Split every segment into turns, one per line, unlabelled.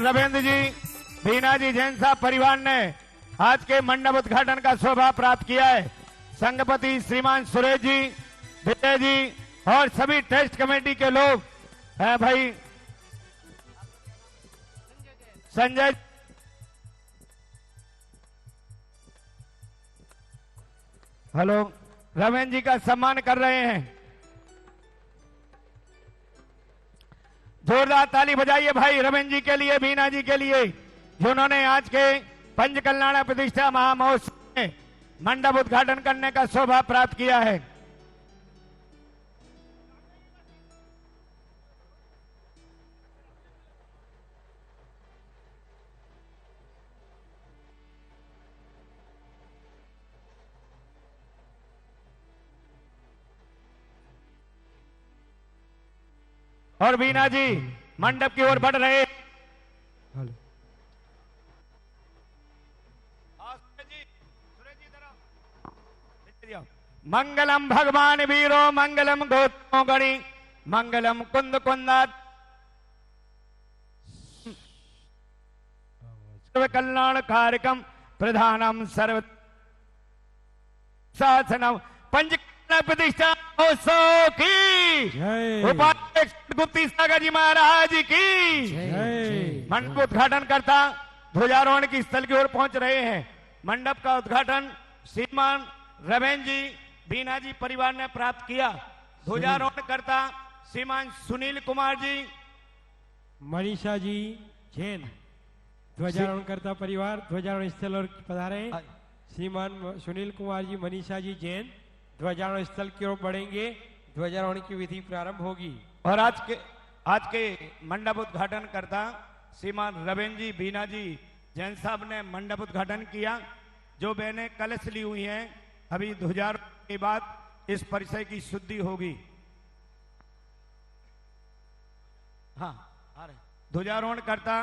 रविंद्र जी, बीना जी जैन साहब परिवार ने आज के मंडप उद्घाटन का शोभा प्राप्त किया है। संघपति श्रीमान सुरेश जी, विजय जी और सभी ट्रस्ट कमेटी के लोग हैं भाई। संजय हेलो, रविंद्र जी का सम्मान कर रहे हैं। जोरदार ताली बजाइए भाई रविंद्र जी के लिए, बीना जी के लिए, जिन्होंने आज के पंच कल्याण प्रतिष्ठा महामहोत्सव में मंडप उद्घाटन करने का शोभा प्राप्त किया है। और बीना जी मंडप की ओर बढ़ रहे। मंगलम भगवान वीरो मंगलम गोत्रो गणी मंगलम कुंद कुंदा सर्व कल्याण कार्यक्रम प्रधानम सर्व शासनम पंच प्रतिष्ठा महोत्सव की उपाध्यक्ष गुप्ती सागर जी महाराज की। मंडप उद्घाटन करता ध्वजारोहण की स्थल की ओर पहुंच रहे हैं। मंडप का उद्घाटन श्रीमान रविंद्र जी, बीना जी परिवार ने प्राप्त किया। ध्वजारोहण करता श्रीमान सुनील कुमार जी,
मनीषा जी जैन। ध्वजारोहण करता परिवार ध्वजारोहण स्थल और पधारे। श्रीमान सुनील कुमार जी, मनीषा जी जैन ध्वजारोहण स्थल की ओर बढ़ेंगे। ध्वजारोहण की विधि प्रारंभ होगी।
और आज के मंडप उद्घाटन करता श्रीमान रविंद्र जी, बीना जी जैन साहब ने मंडप उद्घाटन किया। जो बहनें कलश ली हुई हैं, अभी ध्वजारोहण के बाद इस परिसर की शुद्धि होगी। हाँ आ रहे ध्वजारोहण करता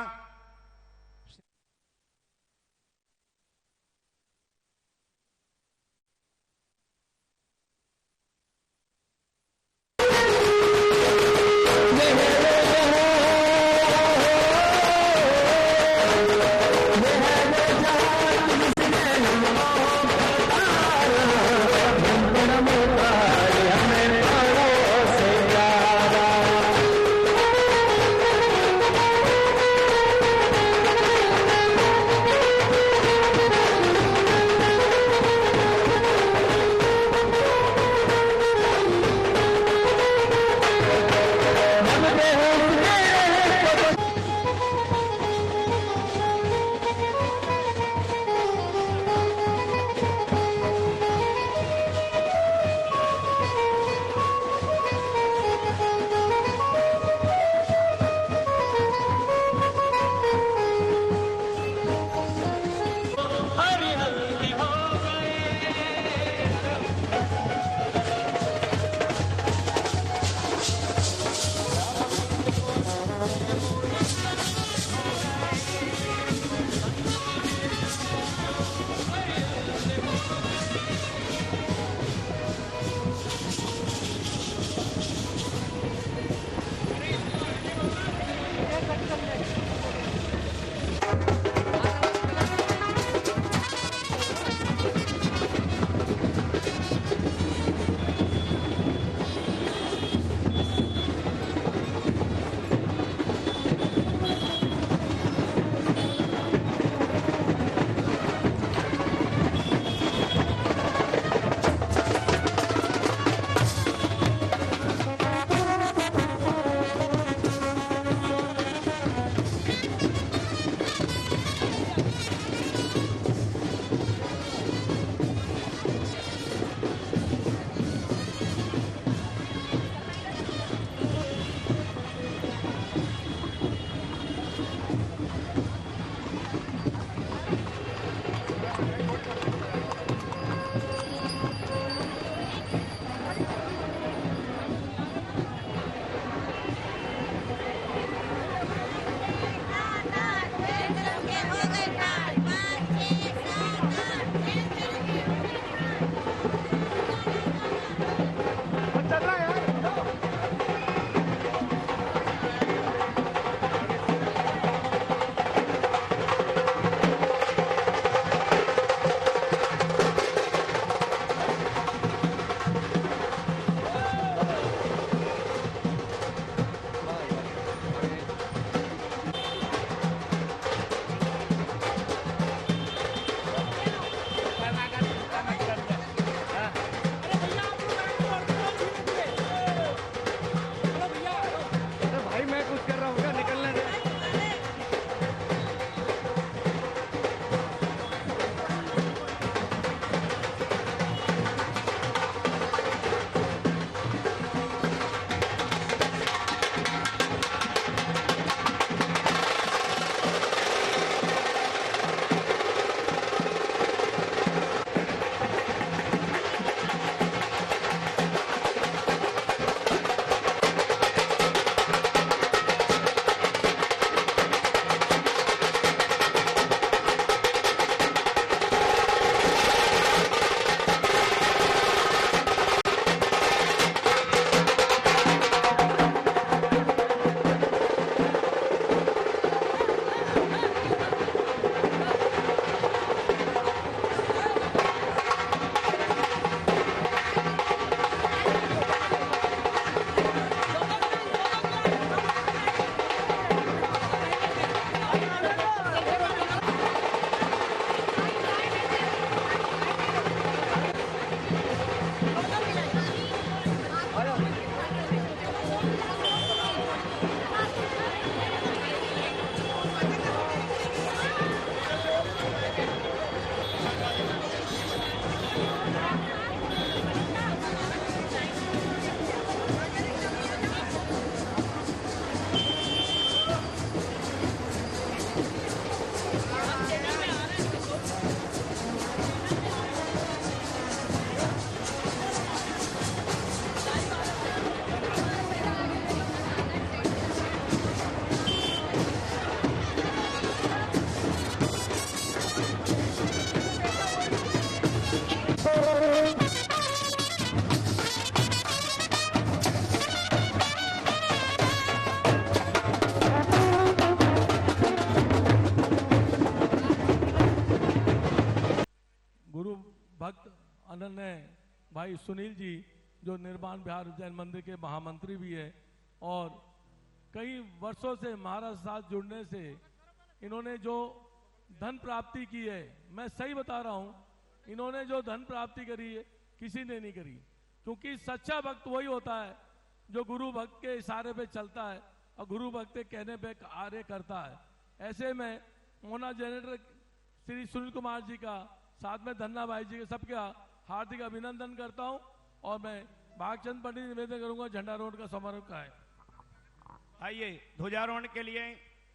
भाई सुनील जी जो निर्माण बिहार उज्जैन मंदिर के महामंत्री भी है और कई वर्षों से महाराज साथ जुड़ने से इन्होंने जो धन प्राप्ति की है, मैं सही बता रहा हूं, इन्होंने जो धन प्राप्ति करी है किसी ने नहीं करी, क्योंकि सच्चा भक्त वही होता है जो गुरु भक्त के इशारे पे चलता है और गुरु भक्त के कहने पे कार्य करता है। ऐसे में मोना जनरेटर श्री सुनील कुमार जी का, साथ में धन्ना भाई जी के, सबका हार्दिक अभिनंदन करता हूं और मैं भागचंद पंडित निवेदन करूंगा झंडारोहण का समारोह का है।
आइए ध्वजारोहण के लिए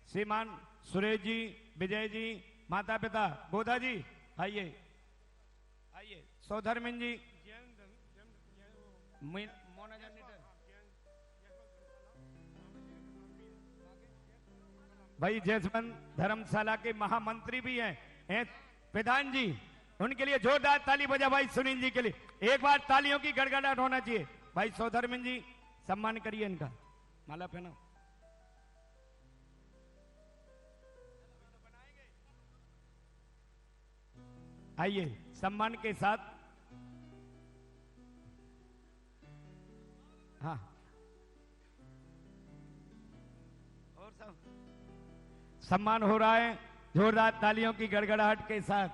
श्रीमान सुरेश जी, विजय जी, माता पिता गोदा जी, आइए आइए, सौधर्मिन जी, मोना जनरेटर भाई, जसवंत धर्मशाला के महामंत्री भी हैं प्रधान जी, उनके लिए जोरदार ताली बजा भाई सुनील जी के लिए। एक बार तालियों की गड़गड़ाहट होना चाहिए। भाई सौधर्मिन जी सम्मान करिए इनका, माला पहना। आइए सम्मान के साथ, हाँ और सब सम्मान हो रहा है जोरदार तालियों की गड़गड़ाहट के साथ।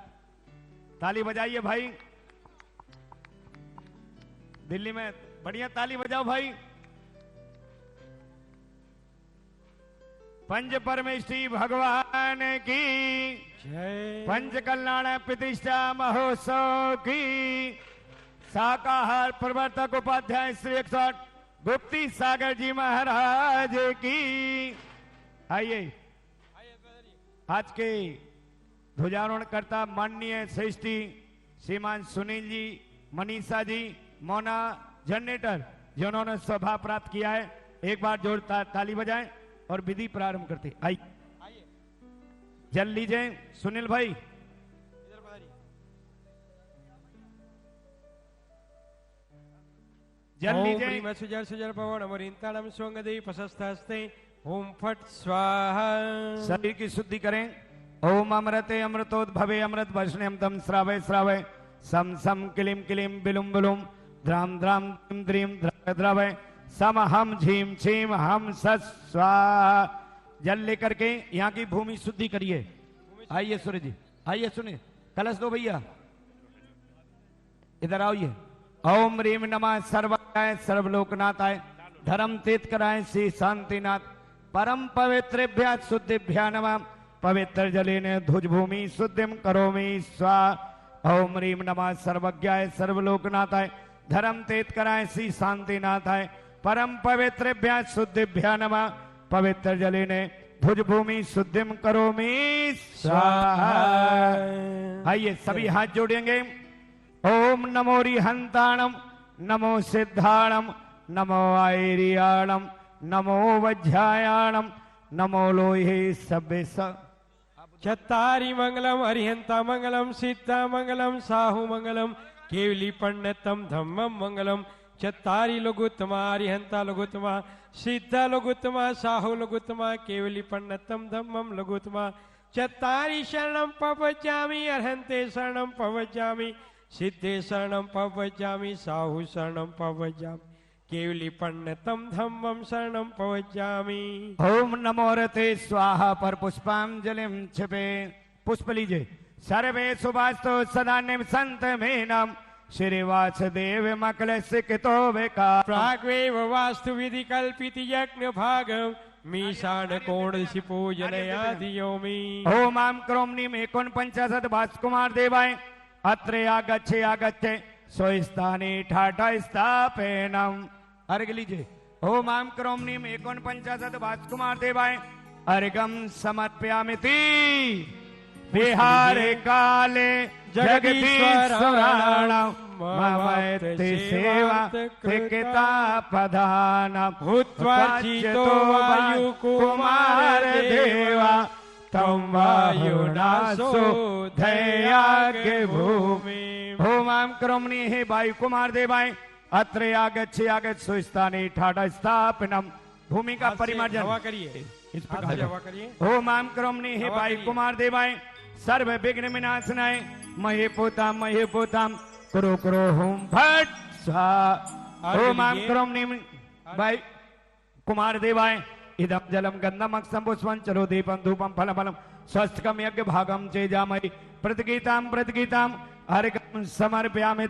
ताली बजाइए भाई, दिल्ली में बढ़िया ताली बजाओ भाई। पंच परमेष्ठी भगवान की
जय।
पंच कल्याण प्रतिष्ठा महोत्सव की शाकाहार प्रवर्तक उपाध्याय श्री 108 गुप्ती सागर जी महाराज की। आइए आज के ध्वजारोहण करता माननीय श्रेष्ठी श्रीमान सुनील जी, मनीषा जी, मोना जनरेटर जिन्होंने सौभाग्य प्राप्त किया है, एक बार जोरदार ताली बजाएं और विधि प्रारंभ करते। आइए जल लीजिए सुनील भाई। जल लीजिए।
सुजर सुजर पवन अमरिंताणम स्वंगदेवी प्रशस्ते ओम फट स्वाहा।
शरीर की शुद्धि करें। ओम अमृते अमृतोद्भवे अमृत वर्षणम तम श्रावय श्रावय सम सम किलिम किलिम बिलुम बिलुम द्राम द्राम द्रीम द्रीम द्रव द्रवय सम हम झीम छीम हम स्वा। जल लेकर के यहाँ की भूमि शुद्धि करिए। आइए सूर्य जी, आइए सुनिए, कलश दो भैया, इधर आओ। ओम रीम नमः सर्वाय सर्वलोकनाथाय धर्म तीर्थ कराय श्री शांतिनाथ परम पवित्रेभ्य शुद्धिभ्या नमः पवित्र जलेन ध्वज भूमि शुद्धिम करोमि स्वा। ओम रीम नमः सर्वज्ञाय सर्वलोकनाथाय धर्म तीर्थ कराय श्री शांतिनाथाय परम पवित्रेभ्य शुद्धिभ्या नमः पवित्र जलेन ध्वज भूमि शुद्धिम करोमि स्वाहा। आइए सभी हाथ जोड़ेंगे। ओम नमो रिहंताणम नमो सिद्धाणम नमो आयरियाणम नमो वज्रायाणम नमो लोहे सभ्य।
चत्तारी मंगलम अरिहंता मंगलम सिद्धा मंगलम साहु मंगलम केवली पंडितम धम्मम मंगलम। चत्तारी लघुत्तमा अरिहंता लघुत्तमा सिद्धा लघुत्तमा साहु लघुत्तमा केवली पंडितम धम्मम लघुत्तमा। चत्तारी शरणम पवज्जामि अरहंते शरणम पवज्जामि सिद्धे शरणम पवज्जामि साहु शरणम पवज्जामि केवली पंडितम धम्मम शरणम पवज्जामि।
ओम नमो रते स्वाहा पर पुष्पांजलिम छिपे। पुष्प लीजिए। सर्वे सुभास्तो सदा संत में नम श्री वासुदेव मकल सिकितो विका।
प्राग्वेव वास्तु विधि कल्पित यज्ञ भागम मीशान कोण पूजनयाधियोमि।
ओम आम क्रोमनीम 49 भास्कुमार देवाय अत्र आगच्छे आगच्छे स्वस्थाने ठाठा स्थापेनम। अर्घ लीजिए। ओम आम क्रोमनीम 49 भास्कुमार देवाय अर्घम समर्पयामिति। बिहारे काले जगदीश्वराणां ममैति सेवा कृता पदानां
भूत्वा चितो वायु कुमार देवा तम वायुनासो धयागे भूमि।
ओम आम क्रमणी हे वायु कुमार देवाय अत्र आगच्छे आगच्छ सुस्थाने ठाठा स्थापनम। भूमि का परिमार्जन
हवा करिए,
इस प्रकार
हवा करिए।
ओम आम क्रमणी हे वायु कुमार देवाय सर्व विघ्न विनाशनाय महे पोताम कुरु कुरु हुम फट स्वाहा ओम आम क्रोम नीम भाई कुमार देवाय इदम जलम गंधम अक्षम पुष्पम चरो दीपम धूपम फल फलम स्वस्थकम यज्ञ भागम चेजामहि प्रतिगीताम अर्घम समर्पयामि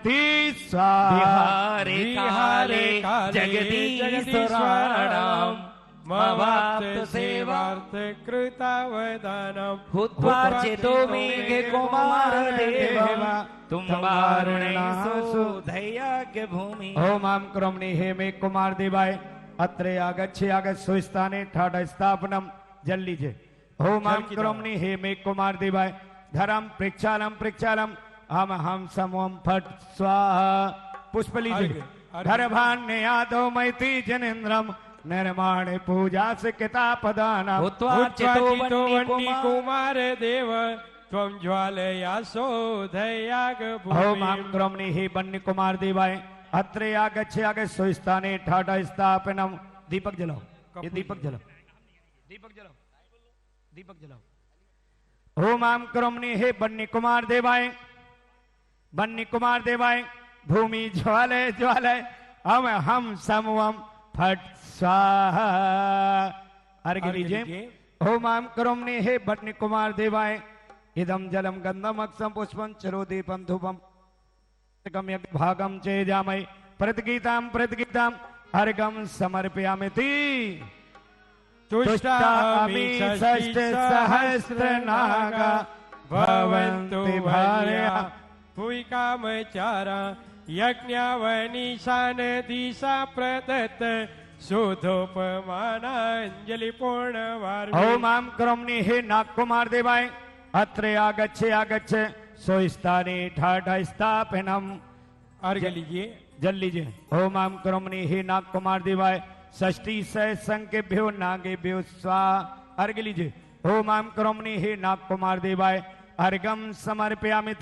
स्वाहा
विहारे काले जगदीश्वराणाम मवाप्त
सेवार्थ कृतावदानम
हुत्वा चेतो मेघे कुमार देव तुम्हारणेषु धैर्यज्ञ भूमि
ओम आम क्रोमणि हे मे कुमार देवाय अत्रे आगच्छ सुस्थाने ठाठ स्थापनम जल लीजिए ओम आम क्रोमणि हे मे कुमार देवाय धरम प्रक्षालम हम समोम फट स्वाहा पुष्प लीजिए धर भान्य यादव मैती जनेन्द्रम निर्माण पूजा से कितापदान
कुमार देव त्वं ज्वालयासो धैर्यज्ञ
ओम आम क्रोमणि हे बन्य कुमार देवाय अत्रे आगच्छ सुस्थाने ठाठ स्थापनम दीपक जलाओ ये दीपक जलाओ ओम आम क्रोमणि हे बन्य कुमार देवाय भूमि ज्वालय हम समवम फट स्वाहा अर्घ लीजिए ओम आम क्रोमणि हे बन्य कुमार देवाय इदम जलम गंधम अक्षम पुष्पम चरो दीपम धूपम भागम चेजामहि प्रतिगीताम अर्घम समर्पयामि तुष्टामि षष्ठ सहस्र नागा
भवन्तु भार्या भूयिकामचारा यज्ञावनिशान दिशा प्रदत्त शोधोपमानांजलि पूर्णवार
ओम आम क्रोमणि हे नागकुमार देवाय अत्रे आगच्छ सोस्थाने ठाठ स्थापनम
अर्घ लीजिए
जल लीजिए ओम आम क्रोमणि हे नागकुमार देवाय षष्ठी सह संकेभ्यो नागेभ्यो स्वाहा अर्घ लीजिए ओम आम क्रोमणि हे नागकुमार देवाय अर्घम समर्पयामि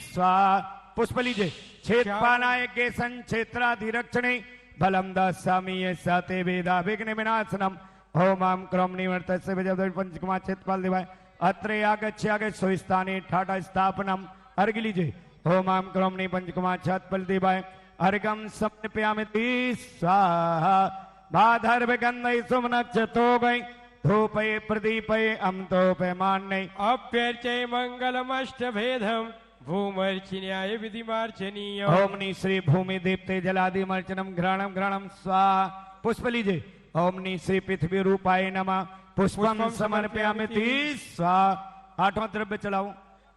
स्वाहा पुष्प लीजिए क्षेत्रपालाय केशं क्षेत्राधिरक्षणे बलम दास्यामि साते वेदा विघ्न विनाशनम ओम आम क्रोमणि वर्तस्य विजय पंचकुमार क्षेत्रपाल देवाय अत्रे आगच्छ सुस्थाने ठाठ स्थापनम अर्घ लीजिए ओम आम क्रोमणि पंचकुमार क्षेत्रपाल देवाय अर्घम समर्पयामि स्वाहा भाधर्व गंधै सुमनक्षतो गै धूपै प्रदीपै अमतोपै मान्यै
अभ्यर्चय मंगलमष्ट भेदम भूमर्चिन्याय विधिमार्चनीय
ओमनि श्री भूमि दीप्ते जलादिमर्चनम घ्राणम स्वाहा पुष्प लीजिए ओमनि श्री पृथ्वी रूपाय नमः पुष्पम समर्पयामि स्वाहा आठवां द्रव्य चलाओ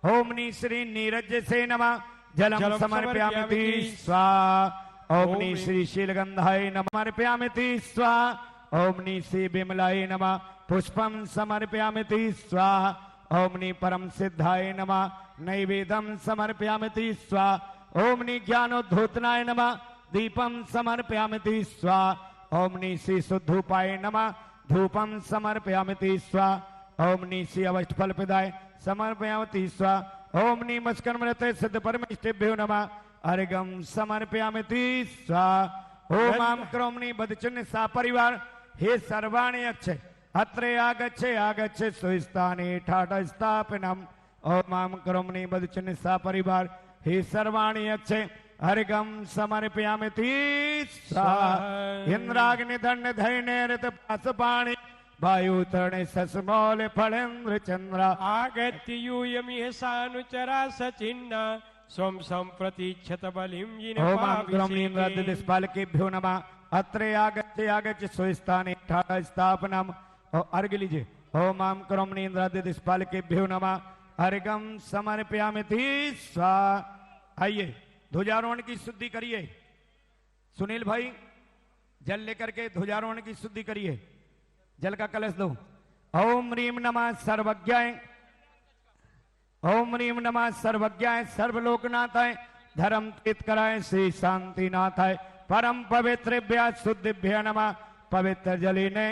ओमनि श्री नीरज से नमः जलम समर्पयामि स्वाहा ओमनि श्री शीलगंधाय नमः समर्पयामि स्वाहा ओमनि श्री विमलाय नमः पुष्पम समर्पयामि स्वाहा ओमनि परम सिद्धाय नमः नैवेद्यम समर्पयामि स्वाहा ओमनि ज्ञानोद्धूतनाय नमः दीपम समर्पयामि स्वाहा ओमनि श्री शुद्धूपाय नमः धूपम समर्पयामि स्वाहा ओमनि श्री अवष्टफल प्रदाय समर्पयामि स्वाहा ओमनि मस्कर्मरते सिद्ध परमेष्ठिभ्यो नमः अर्घम समर्पयामि स्वाहा ओम आम क्रोमणि बदचिन्ह सा परिवार हे सर्वाणि अक्षय अत्रे आगच्छ सुस्थाने ठाठ स्थापनम ओम आम क्रोमणि बदचिन्ह सा परिवार हे सर्वाणि अक्षय अर्घम समर्पयामि स्वाहा इंद्राग्नि दंड धैर्य ऋत पाशपाणि वायुतरणे सस्मौल फलेन्द्र चंद्र
आगत्य यूयमिह सानुचरा सचिन्ना स्वं संप्रतीक्षत बलिं
ओम आम क्रोमणि दिक्पालकेभ्यो नमः अत्रे आगच्छ सुस्थाने ठाठ स्थापनम अर्घ लीजिए ओम आम क्रोमणि दिक्पालकेभ्यो नमः अर्घम समर्पयामि स्वाहा आइए ध्वजारोहण की शुद्धि करिए सुनील भाई जल लेकर के ध्वजारोहण की शुद्धि करिए जल का कलश दो ओम ह्रीम नमः सर्वज्ञाय ओम ह्रीम नमः सर्वज्ञाय सर्वलोकनाथाय धर्म तीत कराय श्री शांतिनाथाय परम पवित्रेभ्य शुद्धिभ्य नमः पवित्र जलिने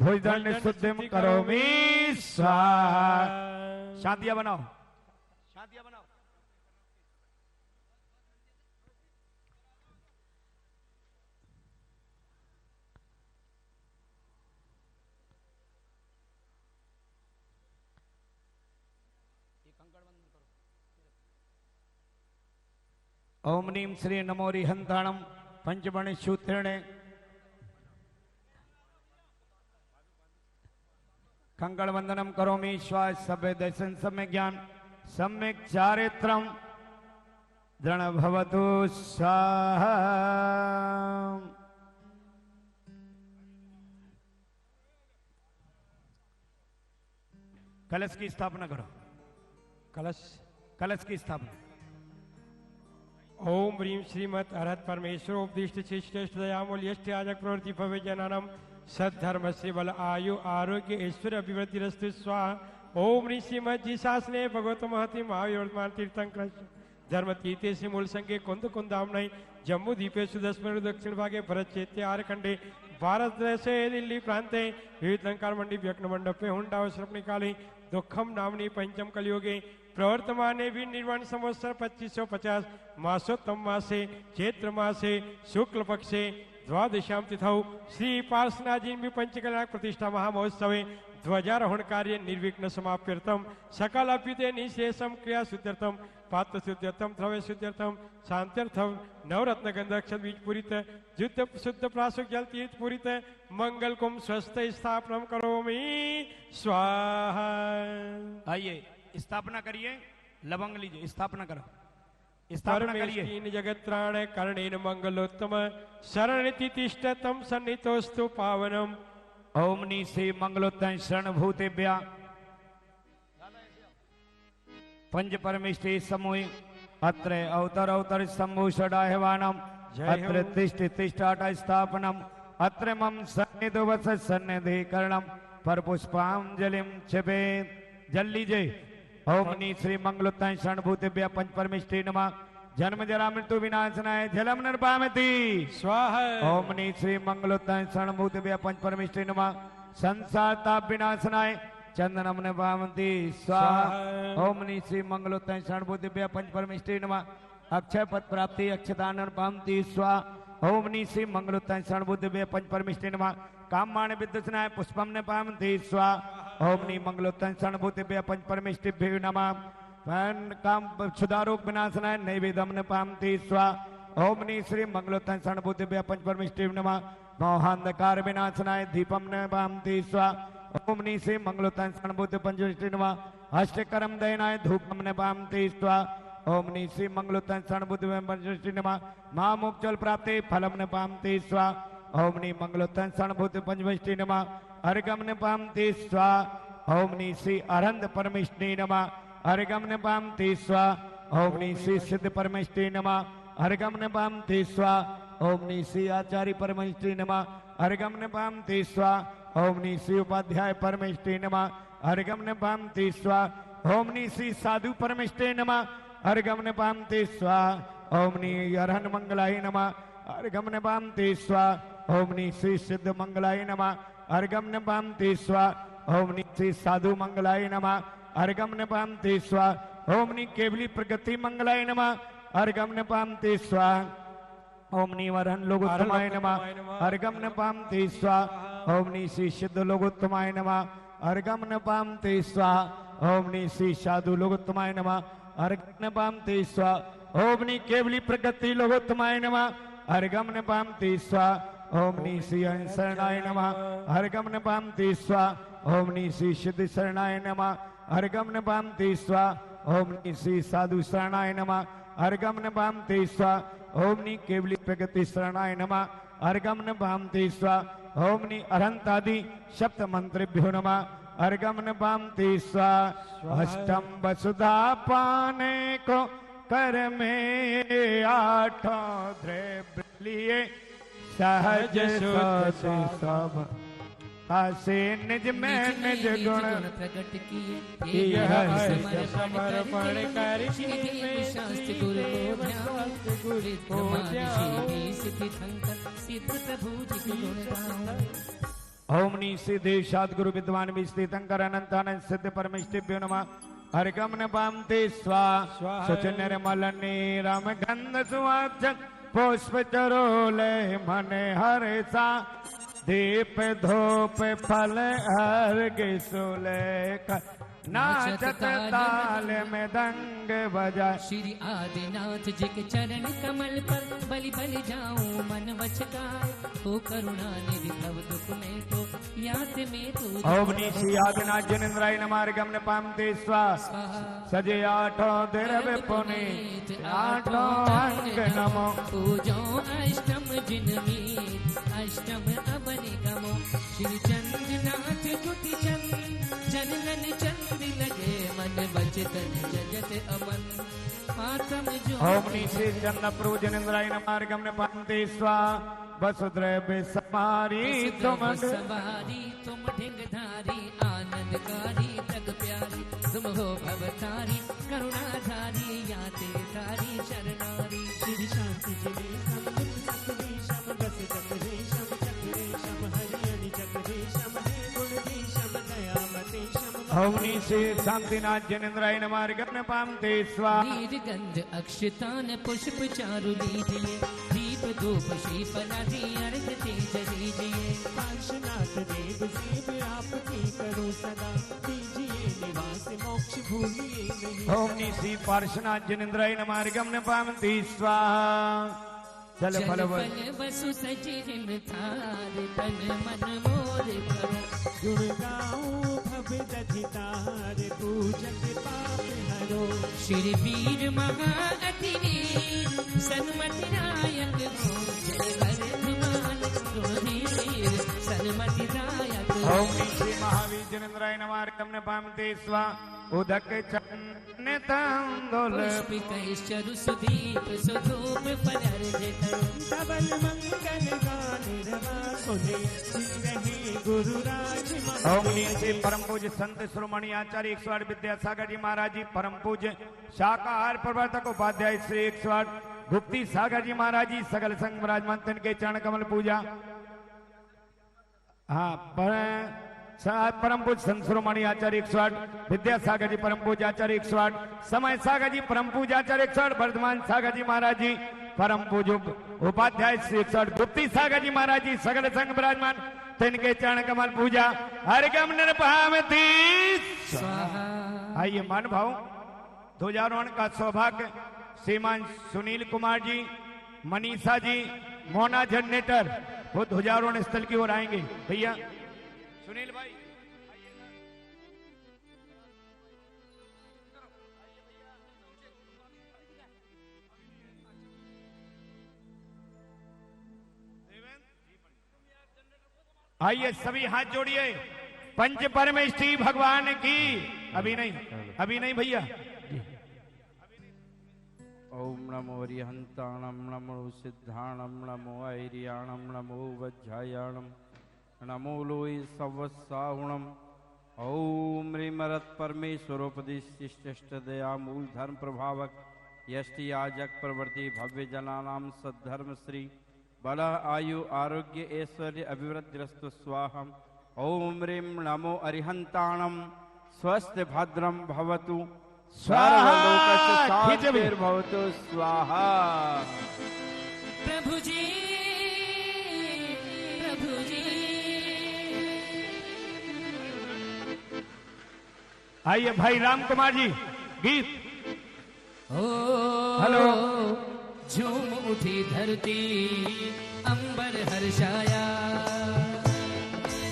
भुजदंड शुद्धिम करोमि स्वाहा शांतियां बनाओ ओम नीम श्री नमोरि हंताणम पंचमणि सूत्रेणे कंकण वंदनम करोमि श्वास सभ्य दर्शन सम्यक ज्ञान सम्यक चारित्रम दृढ़ भवतु स्वाहा। कलश की स्थापना करो। कलश की स्थापना।
ओम ह्रीं श्रीमत् अरहत परमेश्वर उपदिष्ट श्रेष्ठ दयामूल्यष्ट आजक प्रवृत्ति भवे जनानम सद्धर्म से बल आयु आरोग्य ऐश्वर्य अभिवृद्धि रस्तु स्वाहा। ओम ह्रीं श्रीमत् जी शासने भगवत महति महावीर तीर्थंकर धर्म तीर्थे से मूल संख्य कुंद कुंदामणय जम्मू द्वीपे सुदस्मर दक्षिण भागे भरत चैत्य आरखंडे भारत से दिल्ली प्रांते विविध लंकार मंडी व्यक्न मंडपे हुंडा श्रपणी काले दुखम नामनी पंचम कलयुगे प्रवर्तमाने भी निर्वाण संवत्सर 2550 मासोत्तम मासे चैत्र मासे शुक्ल पक्षे द्वादशाम तिथौ श्री पार्श्वनाथजी पंचकल्याण प्रतिष्ठा महामहोत्सवे ध्वजारोहण कार्य निर्विघ्न समाप्यर्थम सकल अभ्युदय निशेषम क्रिया शुद्ध्यर्थम पात्र शुद्ध्यर्थम द्रव्य शुद्ध्यर्थम शांत्यर्थम नवरत्न गंधक्षत बीज पूरित युद्ध शुद्ध प्रासुक जल तीर्थ पूरित मंगल कुम स्वस्थ स्थापना करोमि स्वाहा।
आइए स्थापना करिए। लवंग लीजिए। स्थापना करो। स्थापना करिए।
जगत त्राण कर्णेन मंगलोत्तम शरण तिष्ठतम सन्नितोस्तु पावनम।
ओम नी से मंगलोत्तम शरण भूतेभ्या पंच परमेष्टि समूह अत्र अवतर अवतर शंभु षडाह्वानम अत्र तिष्ठ तिष्ठाट स्थापनम अत्र मम सन्निधो वस सन्निधि करणम पर पुष्पांजलिम छबे। जल लीजिए। ओम नी श्री मंगलोत्तम शरण भूतेभ्या पंच परमेष्टि नमः जन्म जरा मृत्यु विनाशनाय जलम निर्वामति
स्वाहा।
ओम नी श्री मंगलोत्तम शरण भूतेभ्य पंच परमेष्टि नमः संसार ताप विनाशनाय चंदनम निर्वामति स्वाहा। ओम नी श्री मंगलोत्तम शरण भूतेभ्य पंच परमेष्टि नमः अक्षय पद प्राप्ति अक्षतान निर्वामति स्वाहा। ओम नी श्री मंगलोत्तम शरण भूतेभ्य पंच परमेष्टि नमः काममाण विद्युषनाय पुष्पम निर्वामति स्वाहा। ओम नी मंगलोत्तम शरण भूतेभ्य पंच परमेष्टिभ्यो नमः काम क्षुदारोग विनाशनाय नैवेद्यम निपामति स्वाहा। ओम नी श्री मंगलोत्तम शरण भूतेभ्य पंच परमेष्टिभ्यो नमः मोहांधकार विनाशनाय दीपम निपामति स्वाहा। ओम नी श्री मंगलोत्तम शरण भूतेभ्य पंच परमेष्टिभ्यो नमः अष्टकरम दयनाय धूपम निपामति स्वाहा। ओम नी श्री मंगलोत्तम शरण भूतेभ्य पंच परमेष्टिभ्यो नमः महामोक्षल प्राप्ति फलम निपामति स्वाहा। ओम नी मंगलोत्तम शरण भूतेभ्य पंच परमेष्टिभ्यो नमः अर्घम निपामति स्वाहा। ओम नी श्री अरहंत परमेष्टि नमः अर्घम निपामति स्वाहा। ओम नी श्री सिद्ध परमेष्टि नमः अर्घम निपामति स्वाहा। ओम नी श्री आचार्य परमेष्टि नमः अर्घम निपामति स्वाहा। ओम नी श्री उपाध्याय परमेष्टि नमः अर्घम निपामति स्वाहा। ओम नी श्री साधु परमेष्टि नमः अर्घम निपामति स्वाहा। ओम नी अरहन मंगलाय नमः अर्घम निपामति स्वाहा। ओम नी श्री सिद्ध मंगलाय नमः अर्घम निपामति स्वाहा। ओम नी श्री साधु मंगलाय नमः अर्घम निपामति स्वाहा। ओम नी केवली प्रगति मंगलाय नमः अर्घम निपामति स्वाहा। ओम नी वरहन लोकोत्तमाय नमः अर्घम निपामति स्वाहा। ओम नी श्री सिद्ध लोकोत्तमाय नमः अर्घम निपामति स्वाहा। ओम नी श्री साधु लोकोत्तमाय नमः अर्घम निपामति स्वाहा। ओम नी केवली प्रगति लोकोत्तमाय नमः अर्घम निपामति स्वाहा। ओम नी श्री शरणाय नमः अर्घम निपामति स्वाहा। ओम नी श्री सिद्ध शरणाय नमः अर्घम निपामति स्वाहा। ओम नी श्री साधु शरणाय नमः अर्घम निपामति स्वाहा। ओम नी केवली प्रगति शरणाय नमः अर्घम निपामति स्वाहा। ओम नी अरहंतादि सप्त मंत्रेभ्यो नमः अर्घम निपामति स्वाहा। अष्टम वसुधा पाने को कर में आठों द्रव्य लिए सहज सोच सब आसे निज में निज गुण
प्रकट किए
यह समर्पण कर
शास्त्र गुरु को सिद्ध प्रभु जी गुण
ओम नी सिद्धि सद्गुरु विद्वान विस्तीतंकर अनंतानंद सिद्ध परमेष्टिभ्यो नमः अर्घम निपामति स्वाहा। सुचिन निर्मल नीरम गंध सुवाचक पुष्प चरोले मन हर्षा दीप धूप फल अर्घ सुलेख नाचत ताल में दंग बजाए।
श्री आदिनाथ जी के चरण कमल पर बलि बलि जाऊं मन वचकाय। हो करुणा निधि भव दुख में तो याद में तो
ओम श्री आदिनाथ जनेन्द्राय नमार्गम न पामते स्वाहा। सजे आठों दिरव पुनीत आठों अंग नमो।
पूजो अष्टम जिनमीत अष्टम अवनि गमो। श्री चंद्रनाथ जुति चंद जनगण चंद लगे मन बचतन जगत अमन आत्म जो।
ओम श्री चंद्र प्रभु जनेन्द्राय नमार्गम न पामते स्वाहा। वसुद्रव्य समारी तुम
सवारी तुम ढिंगधारी आनंदकारी जग प्यारी। तुम हो भवतारी करुणाधारी याते तारी शरणारी।
श्री शांति जिनेशम सतवेशम दस चक्रेशम चक्रेशम हरियणि चक्रेशम हे गुणदेशम दयावतेशम।
ओम श्री शांतिनाथ जनेन्द्राय नमार्गम न पामते स्वाहा।
नीरगंध अक्षतान पुष्प चारु लीजिए। दीप धूप शीप नदी अर्घ तेज दीजिए।
पार्श्वनाथ देव सेव आपकी करो सदा। दीजिए निवास मोक्ष भूलिए नहीं।
ओम श्री पार्श्वनाथ जनेन्द्राय नमार्गम न पामते स्वाहा। जल फल
वसु सजिन थार तन मन मोर करो।
गुण गाऊं भव दधितार पूजक पाप हरो।
श्री वीर महा अति वीर सन्मति नायक हो। जय वर्धमान वीर सन्मति नायक हो।
ओम श्री महावीर जनेन्द्राय नमार्गम न पामते स्वाहा। उदक चन्न तांदोल
पुष्पिकैश्चरु सुदीप सुधूप परार्जित।
धवल मंगल गान रवा सुने रहे गुरु राज।
ओम श्री परम पूज्य संत शिरोमणि आचार्य 108 विद्यासागर जी महाराज जी, परम पूज्य शाकाहार प्रवर्तक उपाध्याय श्री 108 गुप्ती सागर जी महाराज जी, सकल संग विराजमान के चरण कमल पूजा। हाँ, परम पूज्य संत शिरोमणि आचार्य 108 विद्यासागर जी, परम पूज्य आचार्य 108 समय सागर जी, परम पूज्य आचार्य 108 वर्धमान सागर जी महाराज जी, परम पूज्य उपाध्याय श्री 108 गुप्ती सागर जी महाराज जी, सकल संग विराजमान तिनके चरण कमल पूजा। हरिगम निर्भावती
स्वाहा।
आइए मान भाव ध्वजारोहण का सौभाग्य श्रीमान सुनील कुमार जी, मनीषा जी, मोना जनरेटर वो ध्वजारोहण स्थल की ओर आएंगे। भैया सुनील भाई आइए सभी हाथ जोड़िए। पंच परमेष्ठी भगवान की। अभी नहीं भैया।
ओम नमो हरिहंताणम नमो सिद्धाणम नमो ऐरियाणम नमो वज्रायाणम नमो लोय सवसाहुणम। ओम ह्रीमरत परमेश्वरोपदिष्ट दया मूल धर्म प्रभावक यष्टि याजक प्रवृत्ति भव्य जनानाम सद्धर्म श्री बल आयु आरोग्य ऐश्वर्य अभिवृद्धिरस्तु स्वाहम। ओम ह्रीं नमो अरिहंताणम स्वस्थ भद्रम भवतु सर्वलोकस्य शांतिर्भवतु स्वाहा।
प्रभु जी प्रभु जी।
आइए भाई राम कुमार जी गीत।
हेलो। झूम उठी धरती अंबर हर्षाया।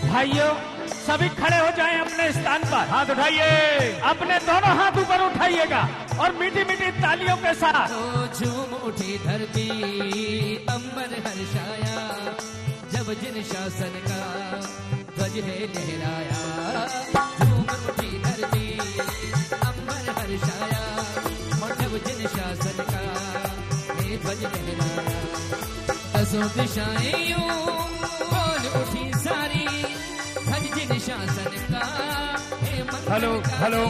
भाइयों सभी खड़े हो जाएं अपने स्थान पर। हाथ उठाइए, अपने दोनों हाथ ऊपर उठाइएगा और मीठी मीठी तालियों के साथ।
झूम उठी धरती अंबर हर्षाया। जब जिन शासन का ध्वज है लहराया। झूम उठी धरती अंबर हर्षाया। जब जिन शासन का ध्वज लहराया। दसों दिशाएं यूं बोल उठी सारी। ध्वज जिन शासन का
हेलो हेलो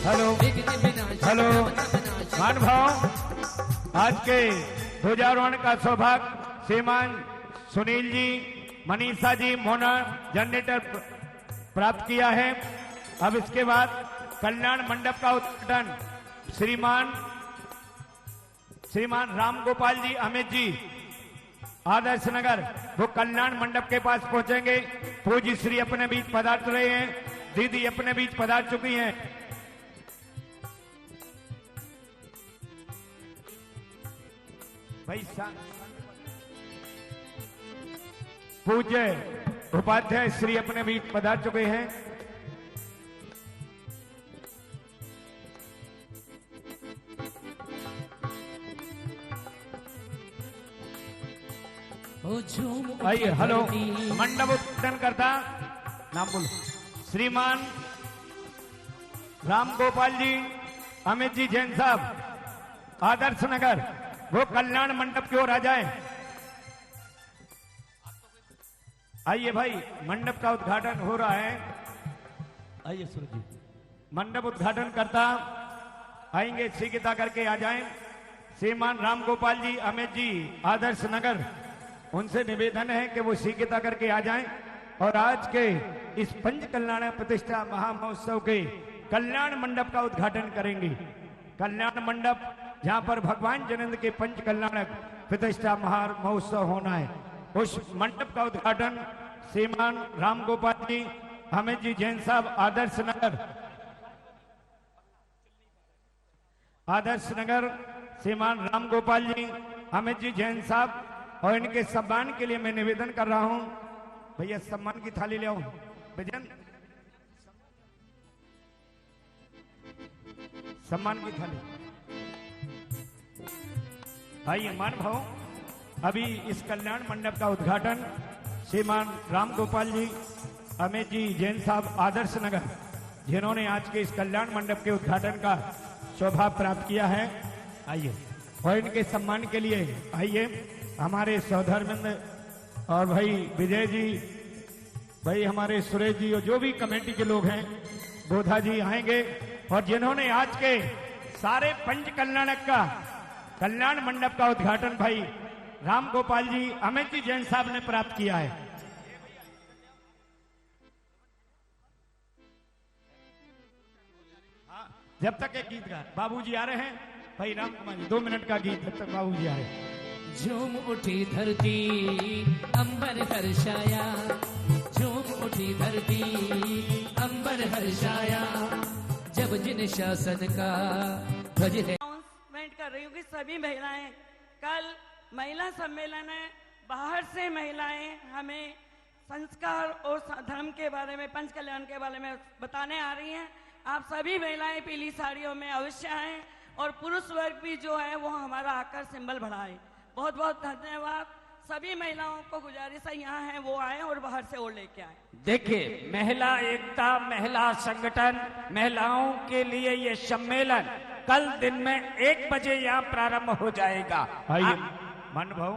हेलो हेलो। मान भाव आज के ध्वजारोहण का सौभाग्य श्रीमान सुनील जी, मनीषा जी, मोना जनरेटर प्राप्त किया है। अब इसके बाद कल्याण मंडप का उद्घाटन श्रीमान राम गोपाल जी अमित जी आदर्श नगर वो कल्याण मंडप के पास पहुंचेंगे। पूज्य श्री अपने बीच पधार रहे हैं, दीदी अपने बीच पधार चुकी हैं। भाई पूज्य उपाध्याय श्री अपने बीच पधार चुके हैं। आइए, हेलो, मंडप उद्घाटन करता नाम बोलो, श्रीमान राम गोपाल जी, अमित जी जैन साहब, आदर्श नगर, वो कल्याण मंडप की ओर आ जाए। आइए भाई, मंडप का उद्घाटन हो रहा है। आइए सूरज जी, मंडप उद्घाटन करता आएंगे, शीघ्रता करके आ जाएं। श्रीमान राम गोपाल जी, अमित जी, आदर्श नगर, उनसे निवेदन है कि वो शीघ्रता करके आ जाएं और आज के इस पंच कल्याण प्रतिष्ठा महामहोत्सव के कल्याण मंडप का उद्घाटन करेंगे। कल्याण मंडप जहां पर भगवान जिनेंद्र के पंच कल्याणक प्रतिष्ठा महामहोत्सव होना है, उस मंडप का उद्घाटन श्रीमान राम गोपाल जी, अमित जी जैन साहब, आदर्श नगर, श्रीमान राम गोपाल जी, अमित जी जैन साहब, और इनके सम्मान के लिए मैं निवेदन कर रहा हूं, भैया सम्मान की थाली ले आओ। विजन, सम्मान की थाली। आइए मान भाव, अभी इस कल्याण मंडप का उद्घाटन श्रीमान राम गोपाल जी, अमित जी जैन साहब, आदर्श नगर, जिन्होंने आज के इस कल्याण मंडप के उद्घाटन का सौभाग्य प्राप्त किया है। आइए, और इनके सम्मान के लिए आइए हमारे सौधर्मेंद्र और भाई विजय जी, भाई हमारे सुरेश जी और जो भी कमेटी के लोग हैं, बोधा जी आएंगे, और जिन्होंने आज के सारे पंच कल्याणक का कल्याण मंडप का उद्घाटन भाई राम गोपाल जी, अमित जी जैन साहब ने प्राप्त किया है। जब तक एक गीत गा, बाबूजी आ रहे हैं, भाई राम कुमार जी 2 मिनट का गीत, जब तक बाबूजी आ रहे हैं।
झूम उठी धरती अंबर हर्षाया, झूम उठी धरती अंबर हर्षाया, जब जिन शासन का ध्वज है।
अनाउंसमेंट कर रही हूँ कि सभी महिलाएं, कल महिला सम्मेलन है, बाहर से महिलाएं हमें संस्कार और धर्म के बारे में, पंच कल्याण के बारे में बताने आ रही हैं। आप सभी महिलाएं पीली साड़ियों में अवश्य आएं, और पुरुष वर्ग भी जो है वो हमारा आकर सिंबल बढ़ाए। बहुत बहुत धन्यवाद। सभी महिलाओं को गुजारिश है, यहाँ है वो आए और बाहर से और लेके आए।
देखिए, महिला एकता, महिला संगठन, महिलाओं के लिए ये सम्मेलन कल दिन में 1 बजे यहाँ प्रारंभ हो जाएगा।
आइए मान भाव,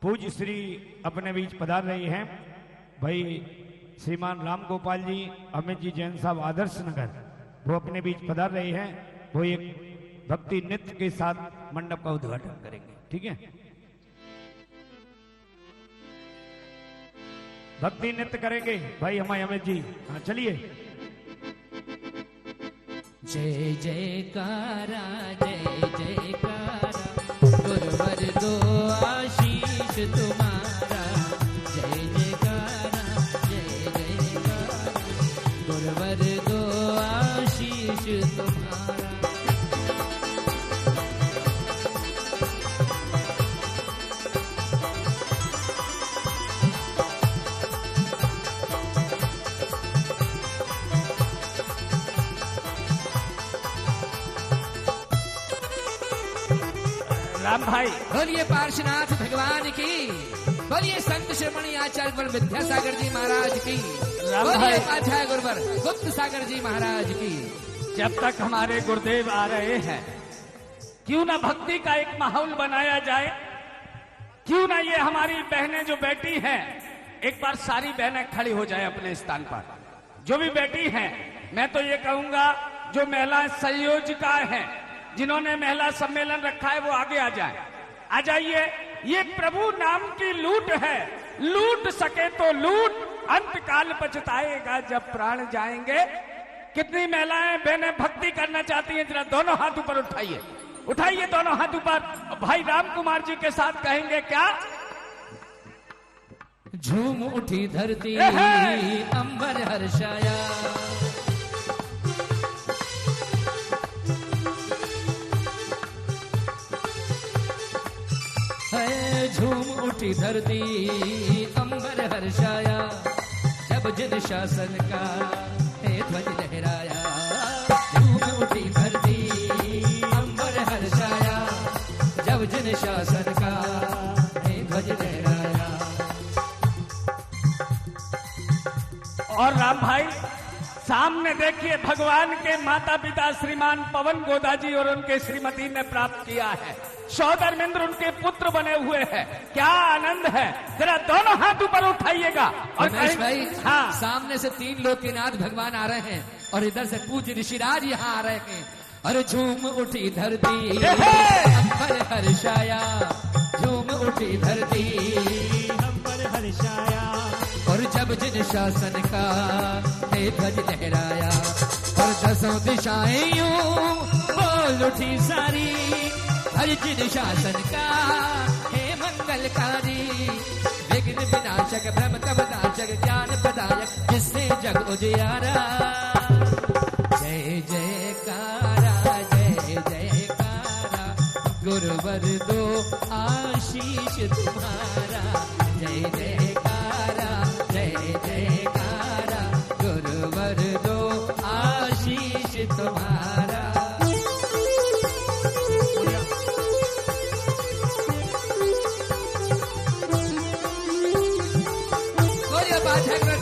पूज्य श्री अपने बीच पधार रही हैं भाई श्रीमान राम गोपाल जी, अमित जी जैन साहब, आदर्श नगर, वो अपने बीच पधार रही हैं। वो एक भक्ति नृत्य के साथ मंडप का उद्घाटन करेंगे, ठीक है? भक्ति नृत्य करेंगे भाई हमारे अमित जी। हाँ चलिए।
जय जयकारा, जय जयकारा, गुरुवर दो आशीष तुम्हारा। जय जयकारा, जय जयकारा, गुरुवर दो आशीष तुम्हारा।
राम भाई,
बोलिए पार्श्वनाथ भगवान की, बोलिए संत श्रमणी आचार्य गुरु विद्यासागर जी महाराज की, बोलिए उपाध्याय गुरुवर गुप्त सागर जी महाराज की।
जब तक हमारे गुरुदेव आ रहे हैं, क्यों ना भक्ति का एक माहौल बनाया जाए, क्यों ना ये हमारी बहनें जो बैठी हैं, एक बार सारी बहनें खड़ी हो जाए अपने स्थान पर। जो भी बैठी हैं, मैं तो ये कहूंगा जो महिला संयोजिका हैं, जिन्होंने महिला सम्मेलन रखा है, वो आगे आ जाए। आ जाइए, ये प्रभु नाम की लूट है, लूट सके तो लूट, अंत काल पछताएगा जब प्राण जाएंगे। कितनी महिलाएं बहनें भक्ति करना चाहती हैं, जरा दोनों हाथ ऊपर उठाइए, उठाइए दोनों हाथ ऊपर। भाई राम कुमार जी के साथ कहेंगे क्या?
झूम उठी धरती अंबर हर्षाया, उठी धरती अंबर हर्षाया, जब जन शासन का हे ध्वज लहराया। झूम उठी धरती अंबर हर्षाया, जब जन शासन का हे ध्वज लहराया।
और राम भाई सामने देखिए, भगवान के माता पिता श्रीमान पवन गोदा जी और उनके श्रीमती ने प्राप्त किया है। सौधर्मेंद्र उनके पुत्र बने हुए हैं। क्या आनंद है, जरा दोनों हाथ ऊपर उठाइएगा। और
रमेश भाई,
हाँ,
सामने से 3 लोकनाथ भगवान आ रहे हैं और इधर से पूज्य ऋषिराज यहाँ आ रहे हैं। अरे झूम उठी धरती अंबर हर्षाया, झूम उठी धरती
अंबर हर्षाया,
और जब जिन शासन का हे ध्वज लहराया। और 10 दिशाएं यूं बोल उठी सारी, हर जिन शासन का हे मंगलकारी। विघ्न विनाशक भ्रम तब नाशक ज्ञान प्रदायक, जिससे जग उजियारा। जय जयकारा जय जयकारा, गुरुवर दो आशीष तुम्हारा। जय जयकारा जय जयकारा, गुरुवर दो आशीष तुम्हारा।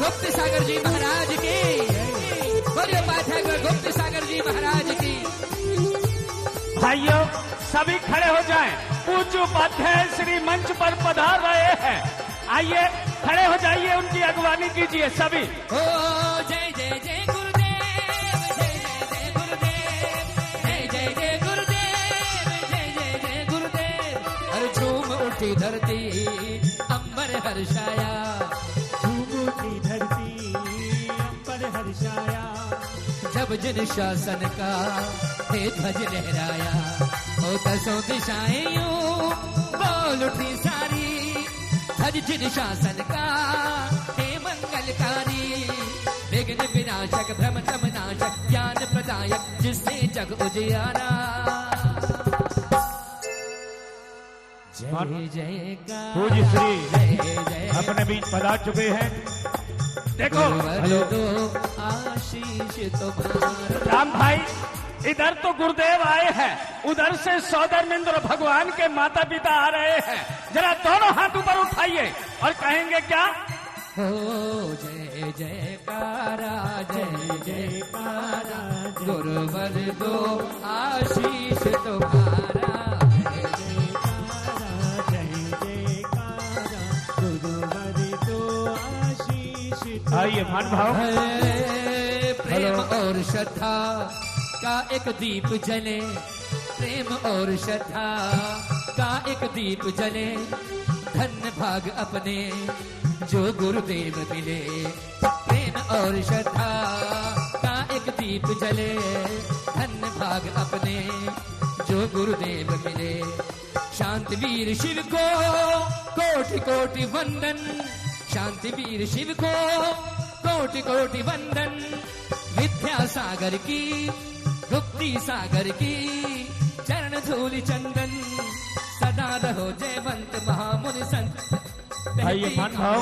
गुप्त सागर जी महाराज की, बोलिए पाठक गुप्त सागर जी महाराज की।
भाइयों सभी खड़े हो जाएं। पूज्य उपाध्याय श्री मंच पर पधार रहे हैं। आइए खड़े हो जाइए, उनकी अगवानी कीजिए सभी।
ओ जय जय जय गुरुदेव, जय जय जय गुरुदेव, जय जय जय गुरुदेव, जय जय जय गुरुदेव। अरे झूम उठी धरती अंबर हर्षाया,
झूम उठी धरती अंबर हर्षाया,
जब जिन शासन का हे ध्वज लहराया। ओ 10 दिशाएं यूं बोल उठी सारी, ध्वज जिन शासन का हे मंगलकारी। विघ्न विनाशक भ्रम तम नाशक ज्ञान प्रदायक, जिससे जग उजियारा। जय जयकार
पूज्य श्री
जय जय
अपने बीच पधार चुके हैं।
देखो
गुरुवर दो आशीष तुम्हारा।
राम भाई, इधर तो गुरुदेव आए हैं, उधर से सौधर्मेंद्र भगवान के माता पिता आ रहे हैं। जरा दोनों हाथ ऊपर उठाइए और कहेंगे क्या?
हो जय जयकारा जय जयकारा, गुरुवर दो आशीष तुम्हारा।
जय जयकारा गुरुवर दो आशीष।
आइए मान भाव।
प्रेम और श्रद्धा का एक दीप जले, प्रेम और श्रद्धा का एक दीप जले। धन्य भाग अपने जो गुरुदेव मिले। प्रेम और श्रद्धा का एक दीप जले, धन्य भाग अपने जो गुरुदेव मिले। शांतिवीर शिव को कोटि कोटि वंदन, शांतिवीर शिव को कोटि कोटि वंदन। विद्या सागर की गुप्ती सागर की चरण धूलि चंदन। सदा रहो जयवंत महामुनि संत।
आइए मान भाव।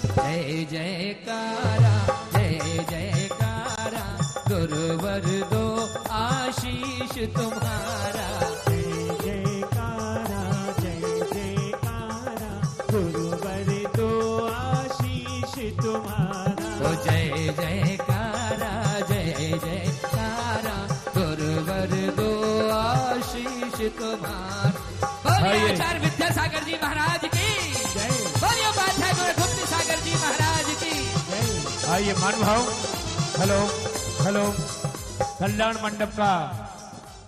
जय जयकारा जय जयकारा, गुरुवर दो आशीष तुम्हारा।
जय जयकारा जय जयकारा, गुरुवर दो आशीष तुम्हारा।
ओ जय जयकारा जय जयकारा, गुरुवर दो आशीष तुम्हारा। बोलिए आचार्य विद्यासागर जी महाराज की
जय।
बोलिए पाठक गुप्त सागर जी महाराज की
जय।
आइए मान भाव। Hello hello. कल्याण मंडप का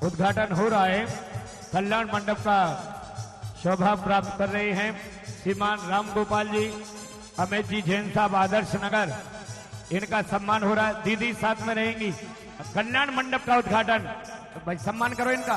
उद्घाटन हो रहा है। कल्याण मंडप का शोभा प्राप्त कर रहे हैं श्रीमान राम गोपाल जी, अमित जी जैन साहब, आदर्श नगर। इनका सम्मान हो रहा है। दीदी साथ में रहेंगी। कल्याण मंडप का उद्घाटन, तो भाई सम्मान करो इनका।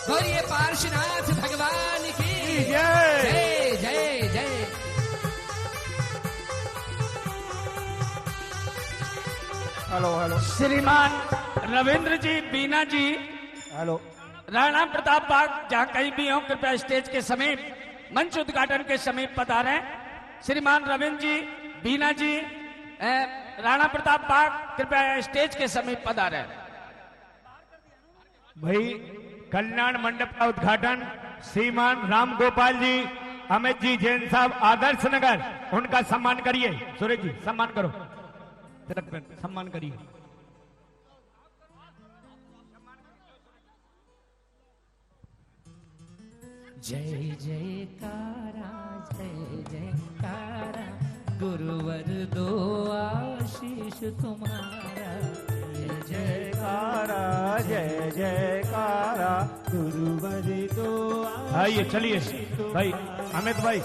बोलिए पार्श्वनाथ भगवान की
जय।
जय जय जय।
हेलो हेलो
श्रीमान रविंद्र जी, बीना जी,
हेलो।
राणा प्रताप बाग जहां कहीं भी हो कृपया स्टेज के समीप मंच उद्घाटन के समीप पधारें। श्रीमान रविंद्र जी, बीना जी, राणा प्रताप बाग कृपया स्टेज के समीप पधारें।
भाई कल्याण मंडप का उद्घाटन श्रीमान राम गोपाल जी, अमित जी जैन साहब, आदर्श नगर, उनका सम्मान करिए। सुरेश जी सम्मान करो, तिलक पे सम्मान करिए।
जय जयकारा जय जयकारा, गुरुवर दो आशीष तुम्हारा। जय जयकारा
जय जयकारा, गुरुवर दो
आइए चलिए भाई अमित भाई।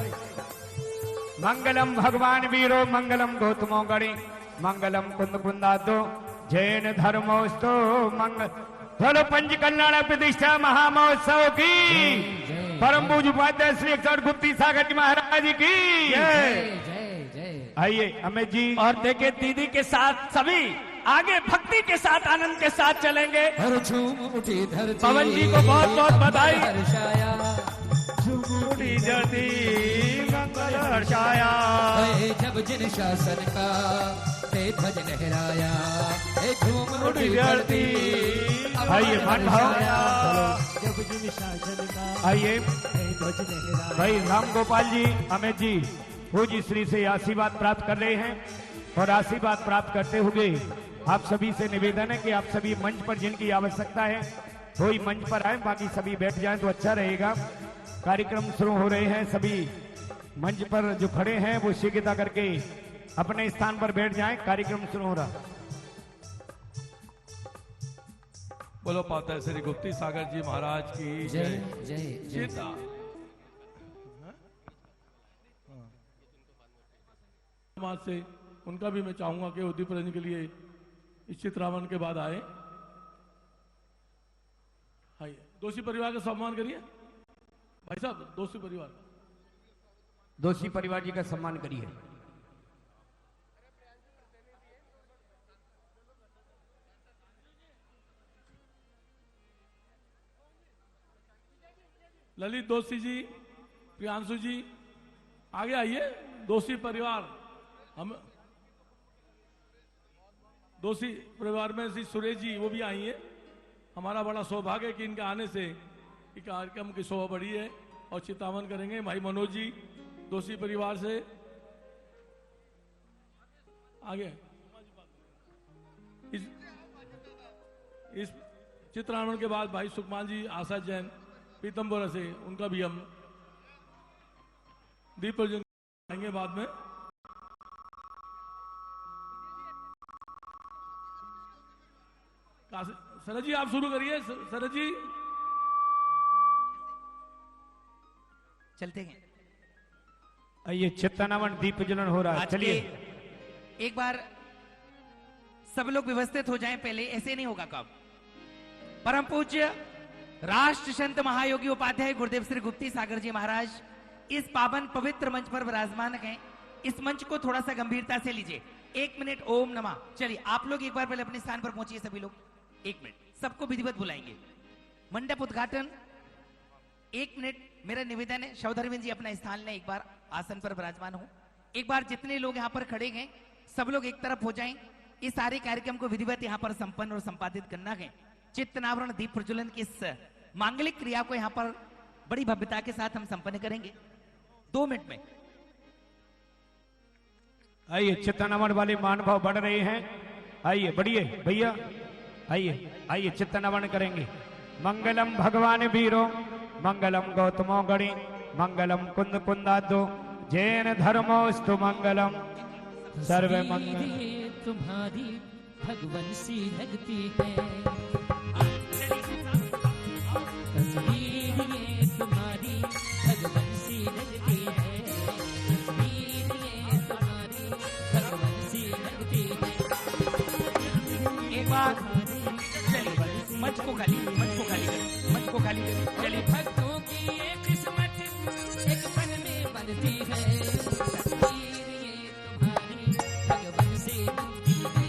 मंगलम भगवान वीरो मंगलम गौतमो गणी, मंगलम कुंद कुंदादो जैन धर्मोस्तो मंगल। बोलो पंच कल्याण प्रतिष्ठा महामहोत्सव की परम पूज्य उपाध्याय श्री अक्षर गुप्ती सागर जी महाराज की जय। आइए अमित जी।
और देखिए दीदी के साथ सभी आगे भक्ति के साथ आनंद के साथ चलेंगे। पवन जी को बहुत बहुत बधाई।
झूठी धरती मंगल हर्षाया,
जब जिन शासन का ते ध्वज लहराया, झूम उठी
धरती। आइए मन भाव,
जब जिन शासन का
आइए
ध्वज लहराया।
भाई राम गोपाल जी, अमित जी पूज्य श्री से आशीर्वाद प्राप्त कर रहे हैं। और आशीर्वाद प्राप्त करते हुए आप सभी से निवेदन है कि आप सभी मंच पर जिनकी आवश्यकता है कोई मंच पर आए, बाकी सभी बैठ जाएं तो अच्छा रहेगा। कार्यक्रम शुरू हो रहे हैं, सभी मंच पर जो खड़े हैं वो शीघ्रता करके अपने स्थान पर बैठ जाएं, कार्यक्रम शुरू हो रहा।
बोलो पाता श्री गुप्ती सागर जी महाराज की
जय जय जय।
समाज से उनका भी मैं चाहूंगा कि उद्दीपन के लिए इस चित्रावन के बाद आए। आइए दोषी परिवार का सम्मान करिए भाई साहब। दोषी परिवार,
दोषी परिवार जी का सम्मान करिए।
ललित दोषी जी, प्रियांशु जी आगे आइए। दोषी परिवार, हम दोषी परिवार में श्री सुरेश जी वो भी आई है। हमारा बड़ा सौभाग्य है कि इनके आने से कार्यक्रम की शोभा बढ़ी है। और चितावन करेंगे भाई मनोज जी दोषी परिवार से आगे। इस चित्रावन के बाद भाई सुकमान जी, आशा जैन पीतम्बरा से, उनका भी हम दीप प्रज्वलन करेंगे बाद में। शरद जी आप शुरू करिए। शरद जी
चलते हैं।
आइए चित्तनावन दीप प्रज्वलन हो रहा है, चलिए।
एक बार सब लोग व्यवस्थित हो जाएं, पहले ऐसे नहीं होगा। कब परम पूज्य राष्ट्र संत महायोगी उपाध्याय गुरुदेव श्री गुप्ती सागर जी महाराज इस पावन पवित्र मंच पर विराजमान हैं। इस मंच को थोड़ा सा गंभीरता से लीजिए। 1 मिनट ओम नमः। चलिए आप लोग एक बार पहले अपने स्थान पर पहुंचिए। सभी लोग 1 मिनट, सबको विधिवत बुलाएंगे। मंडप उद्घाटन 1 मिनट। मेरा निवेदन है शवधर्मेंद्र जी अपना स्थान लें, एक बार आसन पर विराजमान हो। एक बार जितने लोग यहाँ पर खड़े हैं सब लोग एक तरफ हो जाएं। इस सारे कार्यक्रम को विधिवत यहाँ पर संपन्न और संपादित करना है। चित्तनावरण दीप प्रज्वलन की इस मांगलिक क्रिया को यहाँ पर बड़ी भव्यता के साथ हम संपन्न करेंगे 2 मिनट में।
आइए चित्तनावन वाले महानुभाव बढ़ रहे हैं। आइए बढ़िए भैया, आइए आइए चित्तनावन करेंगे। मंगलम भगवान वीरो मंगलम गौतमो गणी, मंगलम कुंद कुंदादो जैन धर्मोस्तु मंगलम। सर्व मंगल
तुम्हारी भगवन सी लगती है, तस्वीर ये तुम्हारी भगवन सी लगती है, तस्वीर ये तुम्हारी भगवन सी लगती है।
एक बार चलिए मंच को खाली, मंच को खाली करें, मंच को खाली करें। चलिए
भक्तों की ये किस्मत एक पल में बनती है, तस्वीर ये तुम्हारी भगवन सी लगती है,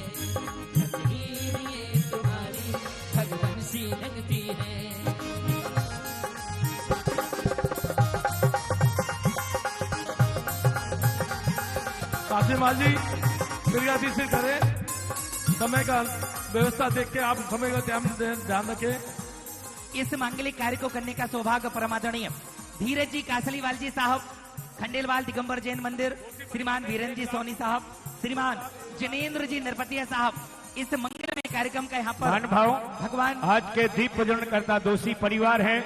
श्रीमान जी क्रियाशील से करें, समय का व्यवस्था देख के आप समय का ध्यान रखें।
इस मांगलिक कार्य को करने का सौभाग्य परमादरणीय धीरज जी कासलीवाल जी साहब, खंडेलवाल दिगंबर जैन मंदिर, श्रीमान वीरेंद्र जी सोनी साहब, श्रीमान जनेन्द्र जी नरपतिया साहब, इस मंगलमय कार्यक्रम का यहाँ पर
महान भाव
भगवान
आज के दीप प्रज्वलन करता दोषी परिवार है।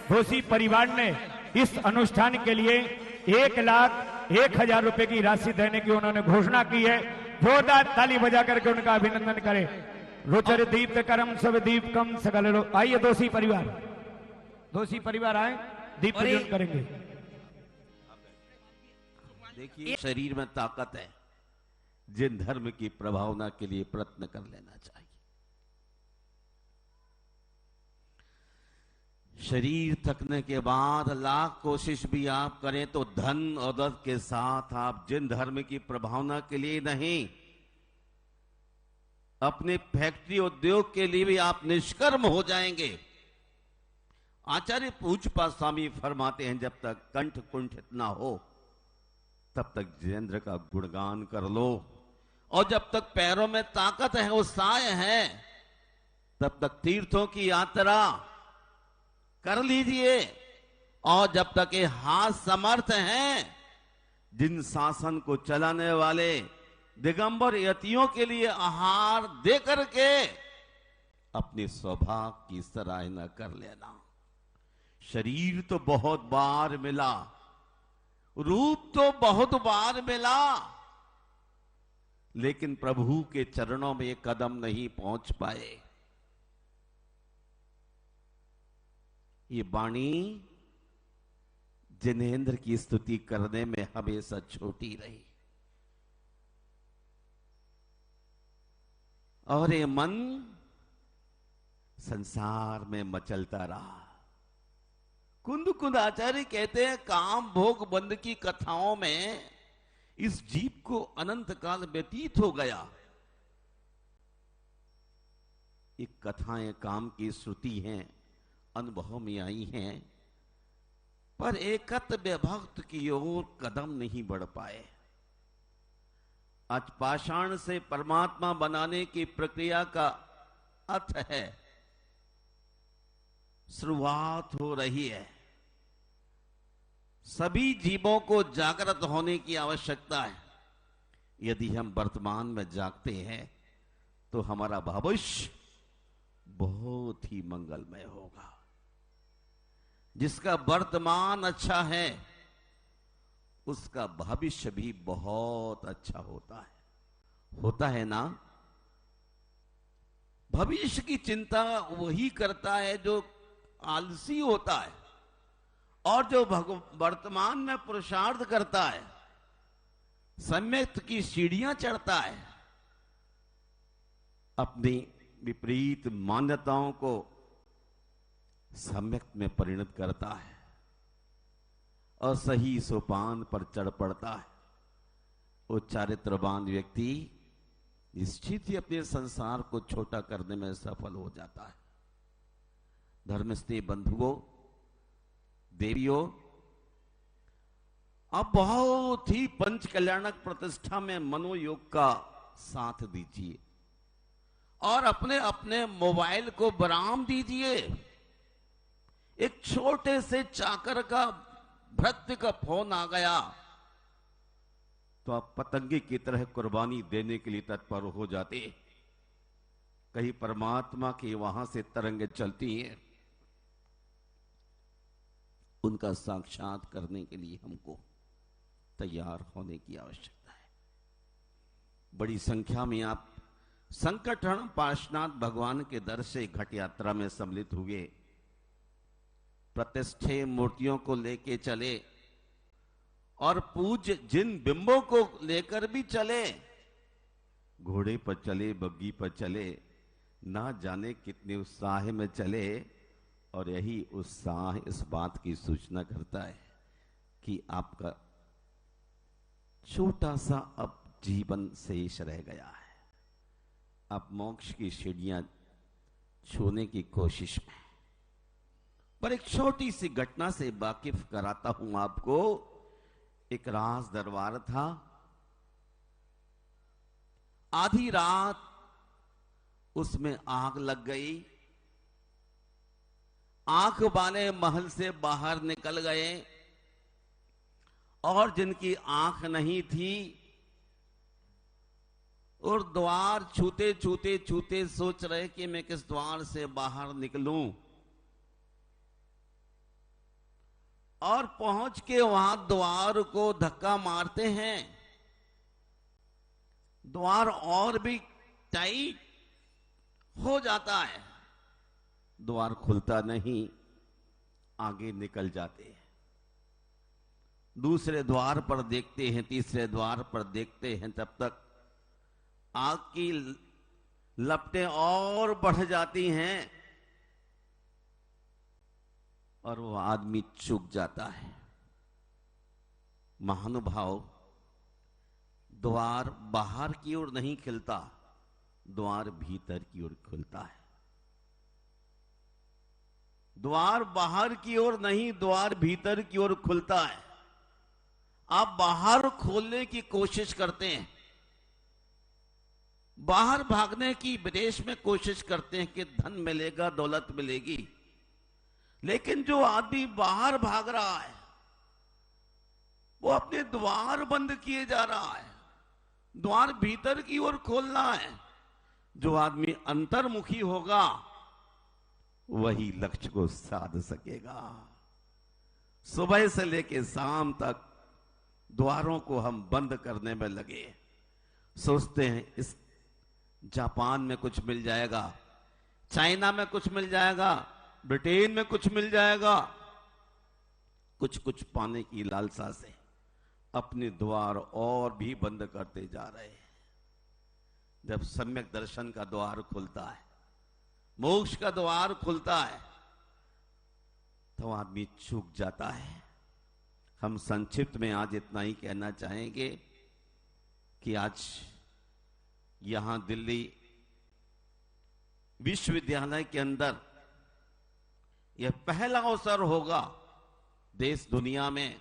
दोषी परिवार ने इस अनुष्ठान के लिए 1,01,000 रुपए की राशि देने की उन्होंने घोषणा की है। जोरदार ताली बजा करके उनका अभिनंदन करें। रोचर दीप्त करम सब दीप कम सकल लोग। आइए दोषी परिवार आए, दीप प्रज्वलन करेंगे।
देखिए शरीर में ताकत है, जिन धर्म की प्रभावना के लिए प्रयत्न कर लेना चाहिए। शरीर थकने के बाद लाख कोशिश भी आप करें तो धन और दौलत के साथ आप जिन धर्म की प्रभावना के लिए नहीं, अपने फैक्ट्री उद्योग के लिए भी आप निष्कर्म हो जाएंगे। आचार्य पूज्यपाद स्वामी फरमाते हैं, जब तक कंठ कुंठित ना हो तब तक जितेंद्र का गुणगान कर लो, और जब तक पैरों में ताकत है, उत्साह है, तब तक तीर्थों की यात्रा कर लीजिए। और जब तक ये हाथ समर्थ हैं, जिन शासन को चलाने वाले दिगंबर यतियों के लिए आहार दे करके अपने सौभाग्य की सराहना कर लेना। शरीर तो बहुत बार मिला, रूप तो बहुत बार मिला, लेकिन प्रभु के चरणों में एक कदम नहीं पहुंच पाए। ये वाणी जिनेंद्र की स्तुति करने में हमेशा छोटी रही, और ये मन संसार में मचलता रहा। कुंद कुंद आचार्य कहते हैं, काम भोग बंद की कथाओं में इस जीव को अनंत काल व्यतीत हो गया। ये कथाएं काम की श्रुति हैं, अनुभव में आई हैं, पर एकत्व भक्त की ओर कदम नहीं बढ़ पाए। आज पाषाण से परमात्मा बनाने की प्रक्रिया का अर्थ है, शुरुआत हो रही है। सभी जीवों को जागृत होने की आवश्यकता है। यदि हम वर्तमान में जागते हैं तो हमारा भविष्य बहुत ही मंगलमय होगा। जिसका वर्तमान अच्छा है उसका भविष्य भी बहुत अच्छा होता है ना। भविष्य की चिंता वही करता है जो आलसी होता है, और जो वर्तमान में पुरुषार्थ करता है, सम्यक की सीढ़ियां चढ़ता है, अपनी विपरीत मान्यताओं को सम्यक में परिणत करता है और सही सोपान पर चढ़ पड़ता है। वो चारित्रवान व्यक्ति निश्चित ही अपने संसार को छोटा करने में सफल हो जाता है। धर्मस्थे बंधुओं, देवियों, अब बहुत ही पंच कल्याणक प्रतिष्ठा में मनोयोग का साथ दीजिए और अपने अपने मोबाइल को विराम दीजिए। एक छोटे से चाकर का भृत्य का फोन आ गया तो आप पतंगे की तरह कुर्बानी देने के लिए तत्पर हो जाते। कहीं परमात्मा की वहां से तरंगे चलती हैं, उनका साक्षात करने के लिए हमको तैयार होने की आवश्यकता है। बड़ी संख्या में आप संकटहरण पार्श्वनाथ भगवान के दर से घट यात्रा में सम्मिलित हुए। प्रतिष्ठे मूर्तियों को लेके चले और पूज्य जिन बिंबों को लेकर भी चले, घोड़े पर चले, बग्गी पर चले, ना जाने कितने उत्साह में चले। और यही उत्साह इस बात की सूचना करता है कि आपका छोटा सा अब जीवन शेष रह गया है। आप मोक्ष की सीढ़ियां छूने की कोशिश में। पर एक छोटी सी घटना से वाकिफ कराता हूं आपको। एक राज दरबार था, आधी रात उसमें आग लग गई। आंख वाले महल से बाहर निकल गए और जिनकी आंख नहीं थी और द्वार छूते छूते छूते सोच रहे कि मैं किस द्वार से बाहर निकलूं, और पहुंच के वहां द्वार को धक्का मारते हैं। द्वार और भी टाइट हो जाता है, द्वार खुलता नहीं, आगे निकल जाते हैं। दूसरे द्वार पर देखते हैं, तीसरे द्वार पर देखते हैं, तब तक आग की लपटें और बढ़ जाती हैं और वो आदमी चूक जाता है। महानुभाव, द्वार बाहर की ओर नहीं खिलता, द्वार भीतर की ओर खुलता है। द्वार बाहर की ओर नहीं, द्वार भीतर की ओर खुलता है। आप बाहर खोलने की कोशिश करते हैं, बाहर भागने की विदेश में कोशिश करते हैं कि धन मिलेगा, दौलत मिलेगी, लेकिन जो आदमी बाहर भाग रहा है वो अपने द्वार बंद किए जा रहा है। द्वार भीतर की ओर खोलना है। जो आदमी अंतर्मुखी होगा वही लक्ष्य को साध सकेगा। सुबह से लेकर शाम तक द्वारों को हम बंद करने में लगे, सोचते हैं इस जापान में कुछ मिल जाएगा, चाइना में कुछ मिल जाएगा, ब्रिटेन में कुछ मिल जाएगा। कुछ कुछ पाने की लालसा से अपने द्वार और भी बंद करते जा रहे हैं। जब सम्यक दर्शन का द्वार खुलता है, मोक्ष का द्वार खुलता है, तो आदमी चूक जाता है। हम संक्षिप्त में आज इतना ही कहना चाहेंगे कि आज यहां दिल्ली विश्वविद्यालय के अंदर यह पहला अवसर होगा देश दुनिया में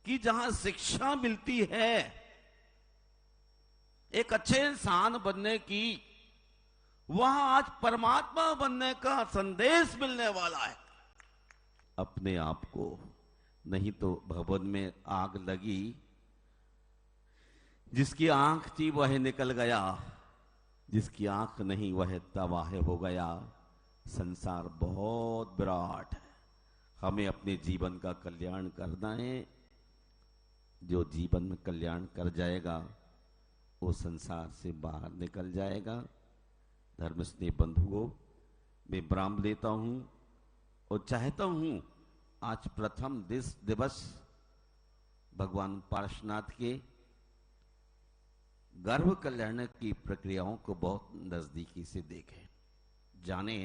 कि जहां शिक्षा मिलती है एक अच्छे इंसान बनने की, वहां आज परमात्मा बनने का संदेश मिलने वाला है। अपने आप को, नहीं तो भवन में आग लगी, जिसकी आंख थी वह निकल गया, जिसकी आंख नहीं वह तबाह हो गया। संसार बहुत विराट है, हमें अपने जीवन का कल्याण करना है। जो जीवन में कल्याण कर जाएगा वो संसार से बाहर निकल जाएगा। धर्म स्नेह बंधुओं, मैं विराम लेता हूं और चाहता हूं आज प्रथम दिवस भगवान पार्श्वनाथ के गर्भ कल्याण की प्रक्रियाओं को बहुत नजदीकी से देखें, जाने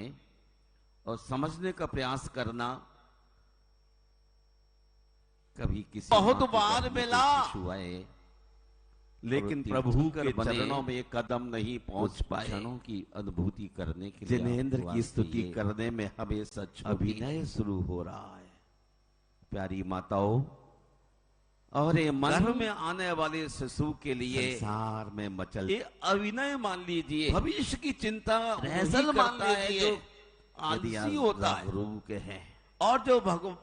और समझने का प्रयास करना। कभी किसी बहुत बार मिला लेकिन प्रभु के चरणों में एक कदम नहीं पहुंच पाए। क्षणों की अनुभूति करने के लिए जिनेंद्र की स्तुति करने में हमें सच अभिनय शुरू हो रहा है। प्यारी माताओं, और ये मन में आने वाले शिशु के लिए संसार में मचल ये अभिनय मान लीजिए, भविष्य की चिंता रहसल मान लीजिए, जो आलसी होता है गुरु के हैं, और जो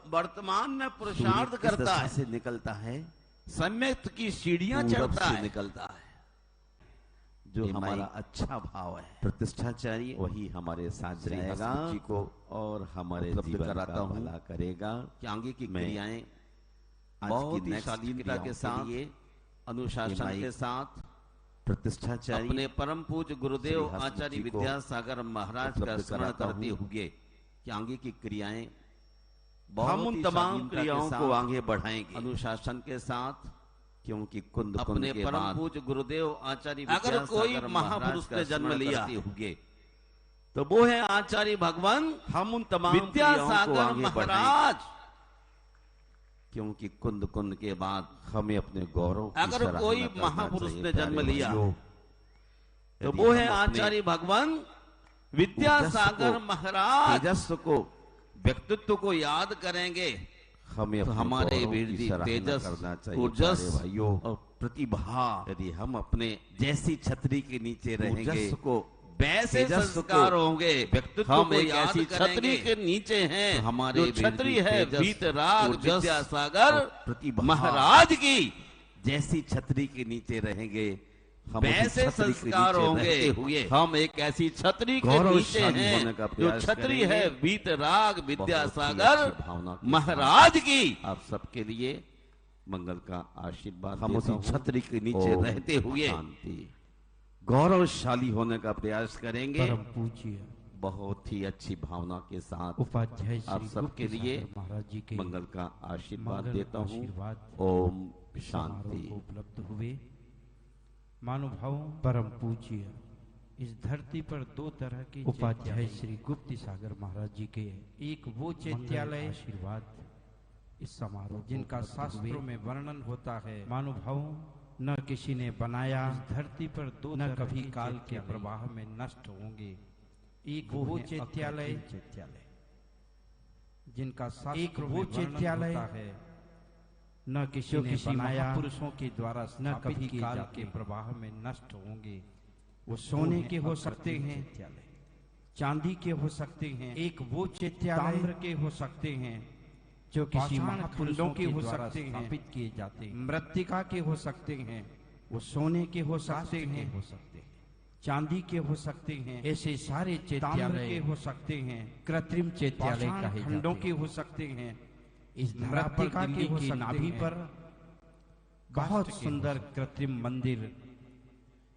वर्तमान में पुरुषार्थ करता है से निकलता है, सम्यक की सीढ़ियां चढ़ता है, निकलता है। जो हमारा अच्छा भाव है, प्रतिष्ठा चाहिए, वही हमारे साथ रहेगा को और हमारे जीवन का भला करेगा। आगे की क्रियाएं बहुत ही शालीनता के साथ, अनुशासन के साथ, प्रतिष्ठा चाहिए, अपने परम पूज्य गुरुदेव आचार्य विद्यासागर महाराज का स्मरण करते हुए कि आगे की क्रियाएं हम उन तमाम क्रियाओं को आगे बढ़ाएंगे अनुशासन के साथ, क्योंकि कुंद अपने परम पूज्य गुरुदेव आचार्य अगर कोई महापुरुष ने जन्म लिया हुए तो वो है आचार्य भगवान। हम उन तमाम विद्यासागर महाराज, क्योंकि कुंद कुंद के बाद हमें अपने गौरव की अगर कोई महापुरुष ने जन्म लिया तो वो है आचार्य भगवान विद्यासागर महाराज। तेजस्व को, व्यक्तित्व को याद करेंगे, हमें तो हमारे वीर तेजस, ऊर्जस, प्रतिभा, यदि हम अपने जैसी छतरी के नीचे रहेंगे
को
वैसे संस्कार होंगे, व्यक्तित्व हम एक ऐसी छतरी के नीचे हैं, तो हमारे जो छतरी है वीतराग विद्यासागर प्रतिभा महाराज की जैसी छतरी के नीचे रहेंगे, हम वैसे संस्कार होंगे हुए हम एक ऐसी छतरी के नीचे हैं जो छतरी है वीतराग विद्यासागर महाराज की। आप सबके लिए मंगल का आशीर्वाद, हम उसी छतरी के नीचे रहते हुए शांति गौरवशाली होने का प्रयास करेंगे।
परम पूज्य
बहुत ही अच्छी भावना के साथ
उपाध्याय
आप सबके लिए
महाराज जी के
मंगल का आशीर्वाद देता हूँ।
आशीर्वाद
ओम शांति।
उपलब्ध हुए। मानुभाव परम पूज्य इस धरती पर दो तरह के उपाध्याय श्री गुप्ती सागर महाराज जी के एक वो चैत्यालय आशीर्वाद इस समारोह जिनका शास्त्रों में वर्णन होता है। मानुभाव न किसी ने बनाया, इस धरती पर दो न कभी काल के प्रवाह में नष्ट होंगे। एक वो चैत्यालय जिनका शास्त्रों में चैत्यालय है, न किसी ने बनाया, पुरुषों के द्वारा न कभी काल के प्रवाह में नष्ट होंगे। वो सोने के हो सकते हैं, चांदी के हो सकते हैं, एक वो चैत्यालय ताम्र के हो सकते हैं जो किसी महापुरुषों के हो सकते हैं, स्थापित किए जाते हैं, मृत्तिका के हो सकते हैं, वो सोने के हो सकते हैं, चांदी के हो सकते हैं, ऐसे सारे चैत्यालय के हो सकते हैं, कृत्रिम चैत्यालय कहे खंडों के हो सकते हैं। इस मृत्तिका के नाभि पर बहुत सुंदर कृत्रिम मंदिर,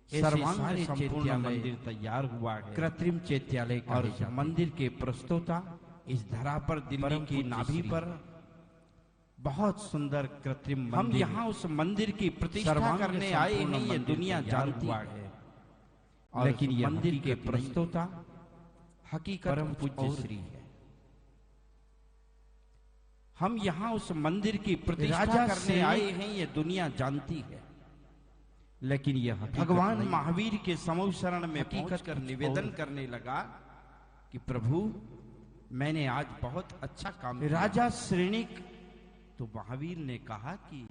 सर्वांग संपूर्ण मंदिर तैयार हुआ है। कृत्रिम चैत्यालय और मंदिर के प्रस्तुता इस धरा पर दिल्ली की नाभि पर बहुत सुंदर कृत्रिम मंदिर। हम यहाँ उस मंदिर की प्रतिष्ठा करने आए हैं, ये दुनिया जानती है, लेकिन ये मंदिर के प्रस्तुता हकीकत परम पूज्य श्री है। हम यहाँ उस मंदिर की प्रतिष्ठा करने आए हैं, ये दुनिया जानती है, लेकिन यह भगवान महावीर के समूह शरण में पहुंचकर निवेदन करने लगा कि प्रभु मैंने आज बहुत अच्छा काम किया। राजा श्रेणिक तो महावीर ने कहा कि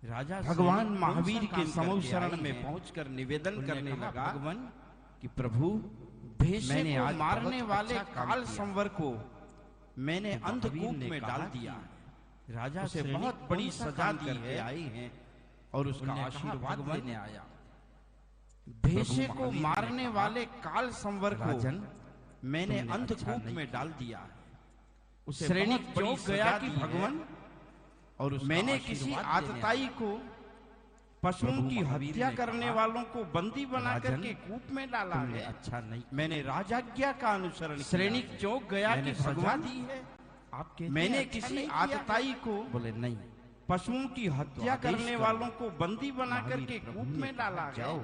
राजा भगवान महावीर के समूह शरण में पहुंचकर निवेदन करने लगा भगवान कि प्रभु मैंने आज मारने वाले काल संवर को मैंने अंधकूप में डाल दिया। राजा से बहुत बड़ी सजा दी है, आई हैं और उसका आशीर्वाद लेने आया। भेषे को मारने वाले काल संवर को मैंने अंधकूप में डाल दिया है। उसे श्रेणी चौंक गया कि भगवान, और मैंने किसी आतताई को पशुओं की हत्या करने वालों को बंदी बना करके कूप में डाला है। अच्छा नहीं, मैंने राजाज्ञा का अनुसरण। श्रेणी चौंक गया कि भगवान दी है, आपके मैंने किसी आतताई को बोले नहीं, पशुओं की हत्या करने वालों को बंदी बना करके कूप में डाला है।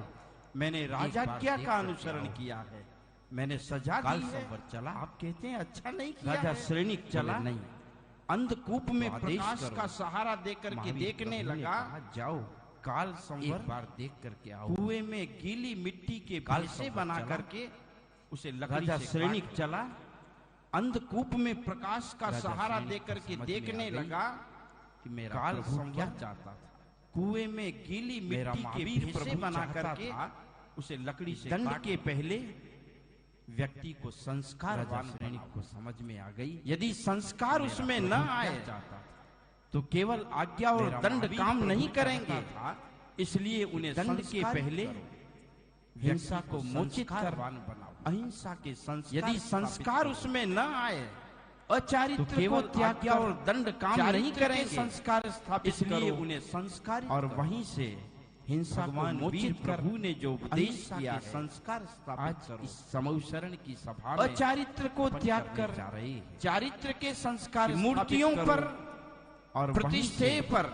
मैंने राजाज्ञा का अनुसरण किया है, मैंने सजा दी है। चला, आप कहते हैं अच्छा नहीं किया। राजा श्रेणी चला नहीं, अंधकूप में प्रकाश का सहारा देकर के देखने लगा। जाओ काल संवर एक बार देख करके आओ। कुएं में गीली मिट्टी के भेसे बना करके उसे लकड़ी से श्रेणी चला, अंधकूप में प्रकाश का सहारा देकर के देखने लगा कि मेरा काल संवर चाहता था। कुएं में गीली मिट्टी के भेसे बना करके उसे लकड़ी से दंड के पहले व्यक्ति को संस्कारवान श्रेणी को समझ में आ गई। यदि संस्कार उसमें न आए तो केवल आज्ञा और दंड काम नहीं करेंगे, इसलिए उन्हें दंड के पहले हिंसा को मोचित कर अहिंसा के संस्कार। यदि संस्कार उसमें न आए, अचारित्र को त्याग और दंड काम नहीं करेंगे, संस्कार स्थापित, इसलिए उन्हें संस्कार और वहीं से हिंसा भगवान वीर प्रभु ने जो उपदेश किया, संस्कार स्थापित करो। इस समूह शरण की सभा में अचारित्र को त्याग कर चारित्र के संस्कार मूर्तियों पर और प्रतिष्ठे पर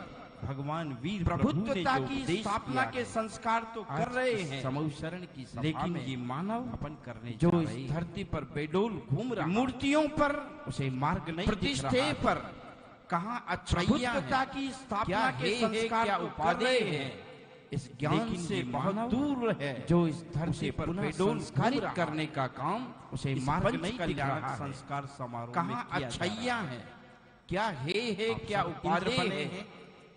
भगवान वीर प्रभुत्वता की स्थापना के संस्कार तो कर रहे हैं समूह शरण की सभा, लेकिन ये मानव अपन करने जो इस धरती पर बेडोल घूम रहा, मूर्तियों पर उसे मार्ग नहीं, प्रतिष्ठे पर कहाँ अच्छाई की स्थापना के संस्कार उपादेय है, इस ज्ञान से बहुत दूर है। जो इस धरती पर बेडोल संस्कारित करने का काम उसे मार्ग नहीं दिख रहा। संस्कार समारोह कहाँ अच्छाइयाँ है, क्या है क्या उपादेय है,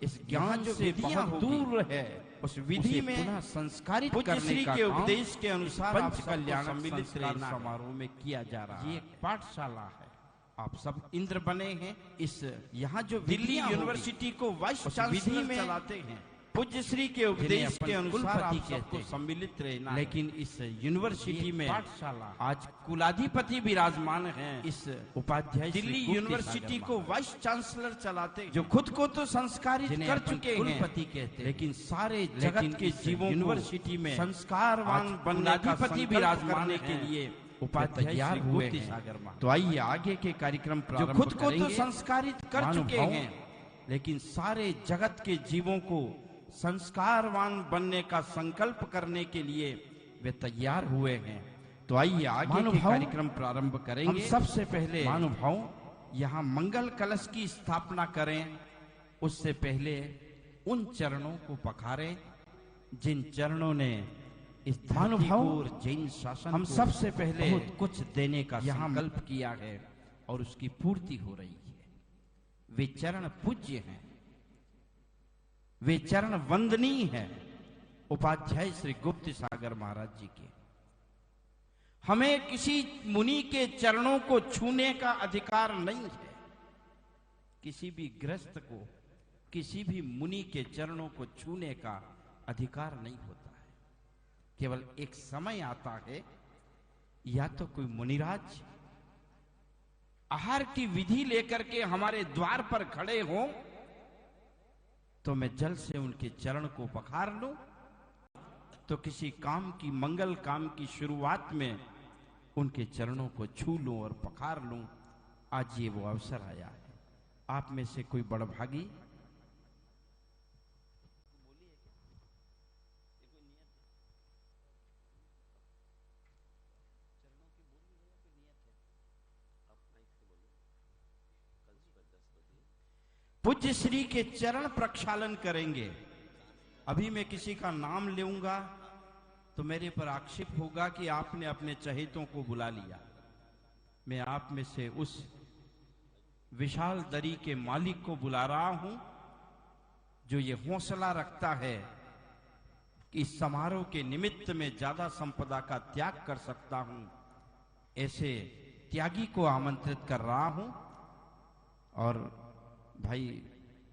इस ज्ञान से बहुत दूर है। उस विधि में पुनः संस्कारित करने का
के उपदेश के अनुसार
पंच कल्याण सम्मिलित समारोह में किया जा रहा है। ये एक पाठशाला है, आप सब इंद्र बने हैं। इस यहाँ जो दिल्ली यूनिवर्सिटी को वाइस चांसलर चलाते हैं, पूज्य श्री के उपदेश के अनुसार आप सबको सम्मिलित रहना। लेकिन इस यूनिवर्सिटी में पाठशाला आज कुलाधिपति विराजमान हैं। इस उपाध्याय दिल्ली यूनिवर्सिटी को वाइस चांसलर चलाते हैं, जो खुद को तो संस्कारित कर चुके हैं कुलपति कहते हैं, लेकिन सारे जगत के जीवों यूनिवर्सिटी में संस्कारवान कुलाधिपति विराजमान के लिए उपाध्याय हुए हैं। तो आइए आगे के कार्यक्रम प्रारंभ करेंगे। जो खुद को तो संस्कारित कर चुके हैं, लेकिन सारे जगत के जीवों को संस्कारवान बनने का संकल्प करने के लिए वे तैयार हुए हैं। तो आइए आगे के कार्यक्रम प्रारंभ करेंगे। हम सबसे पहले महानुभाव यहाँ मंगल कलश की स्थापना करें, उससे पहले उन चरणों को पखारें जिन चरणों ने इस धरती और जैन शासन हम सबसे पहले बहुत कुछ देने का संकल्प किया है और उसकी पूर्ति हो रही है। वे चरण पूज्य हैं, वे चरण वंदनीय हैं उपाध्याय श्री गुप्त सागर महाराज जी के। हमें किसी मुनि के चरणों को छूने का अधिकार नहीं है। किसी भी गृहस्थ को किसी भी मुनि के चरणों को छूने का अधिकार नहीं होता है। केवल एक समय आता है, या तो कोई मुनिराज आहार की विधि लेकर के हमारे द्वार पर खड़े हों तो मैं जल से उनके चरण को पखार लूं, तो किसी काम की मंगल काम की शुरुआत में उनके चरणों को छू लूं और पखार लूं। आज ये वो अवसर आया है। आप में से कोई बड़भागी पूज्य श्री के चरण प्रक्षालन करेंगे। अभी मैं किसी का नाम लूंगा तो मेरे पर आक्षेप होगा कि आपने अपने चहेतों को बुला लिया। मैं आप में से उस विशाल दरी के मालिक को बुला रहा हूं जो ये हौसला रखता है कि इस समारोह के निमित्त में ज्यादा संपदा का त्याग कर सकता हूं। ऐसे त्यागी को आमंत्रित कर रहा हूं। और भाई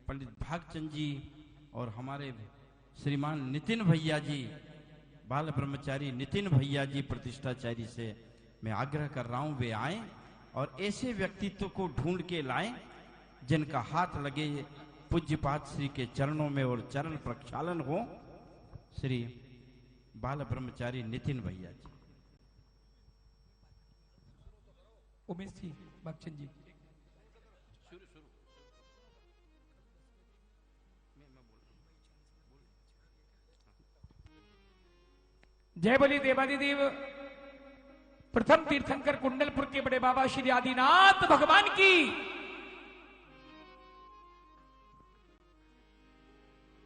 पंडित भागचंद जी और हमारे श्रीमान नितिन भैया जी, बाल ब्रह्मचारी नितिन भैया जी प्रतिष्ठाचारी से मैं आग्रह कर रहा हूं वे आए और ऐसे व्यक्तित्व को ढूंढ के लाएं जिनका हाथ लगे पूज्यपाद श्री के चरणों में और चरण प्रक्षालन हो। श्री बाल ब्रह्मचारी नितिन भैया जी।
उमेश जी, भागचंद जी। जय बोली देवादिदेव प्रथम तीर्थंकर कुंडलपुर के बड़े बाबा श्री आदिनाथ भगवान की।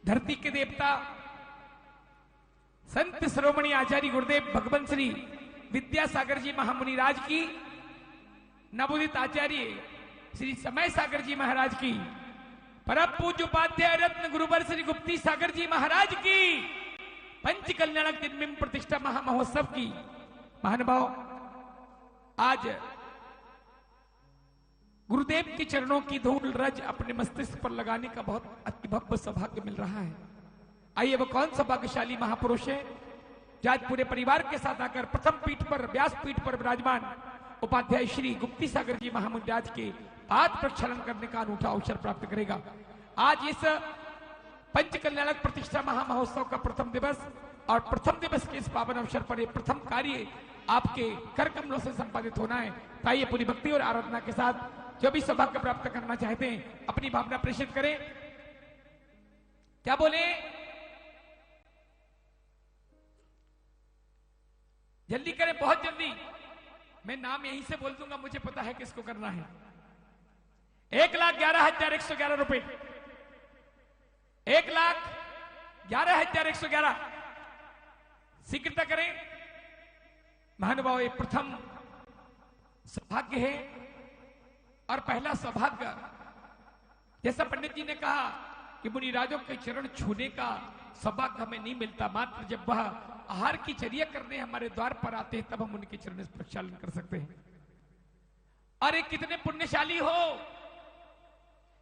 धरती के देवता संत श्रोमणी आचार्य गुरुदेव भगवान श्री विद्यासागर जी महामुनिराज की, नवोदित आचार्य श्री समय सागर जी महाराज की, परम पूज्य उपाध्याय रत्न गुरुवर श्री गुप्ती सागर जी महाराज की, पंच कल्याणक दिन प्रतिष्ठा महामहोत्सव की। महानुभाव, आज गुरुदेव के चरणों की धूल रज अपने मस्तिष्क पर लगाने का बहुत अति भव्य सौभाग्य मिल रहा है। आइए वो कौन सा भाग्यशाली महापुरुष है जो आज पूरे परिवार के साथ आकर प्रथम पीठ पर, व्यास पीठ पर विराजमान उपाध्याय श्री गुप्ती सागर जी महामुनिराज के पाद प्रक्षालन करने का अनूठा अवसर प्राप्त करेगा। आज इस पंच कल्याणक प्रतिष्ठा महामहोत्सव का प्रथम दिवस और प्रथम दिवस के इस पावन अवसर पर यह प्रथम कार्य आपके कर कमलों से संपादित होना है। ताइए पूरी भक्ति और आराधना के साथ जो भी सौभाग्य प्राप्त करना चाहते हैं अपनी भावना प्रेषित करें। क्या बोले? जल्दी करें, बहुत जल्दी। मैं नाम यहीं से बोल दूंगा, मुझे पता है किसको करना है। 1,11,111 रुपए, 1,11,111 शीघ्रता करें। महानुभाव, ये प्रथम सौभाग्य है और पहला सौभाग्य, जैसा पंडित जी ने कहा कि मुनिराजों के चरण छूने का सौभाग्य हमें नहीं मिलता, मात्र जब वह आहार की चर्या करने हमारे द्वार पर आते हैं तब हम उनके चरण प्रक्षालन कर सकते हैं। अरे कितने पुण्यशाली हो,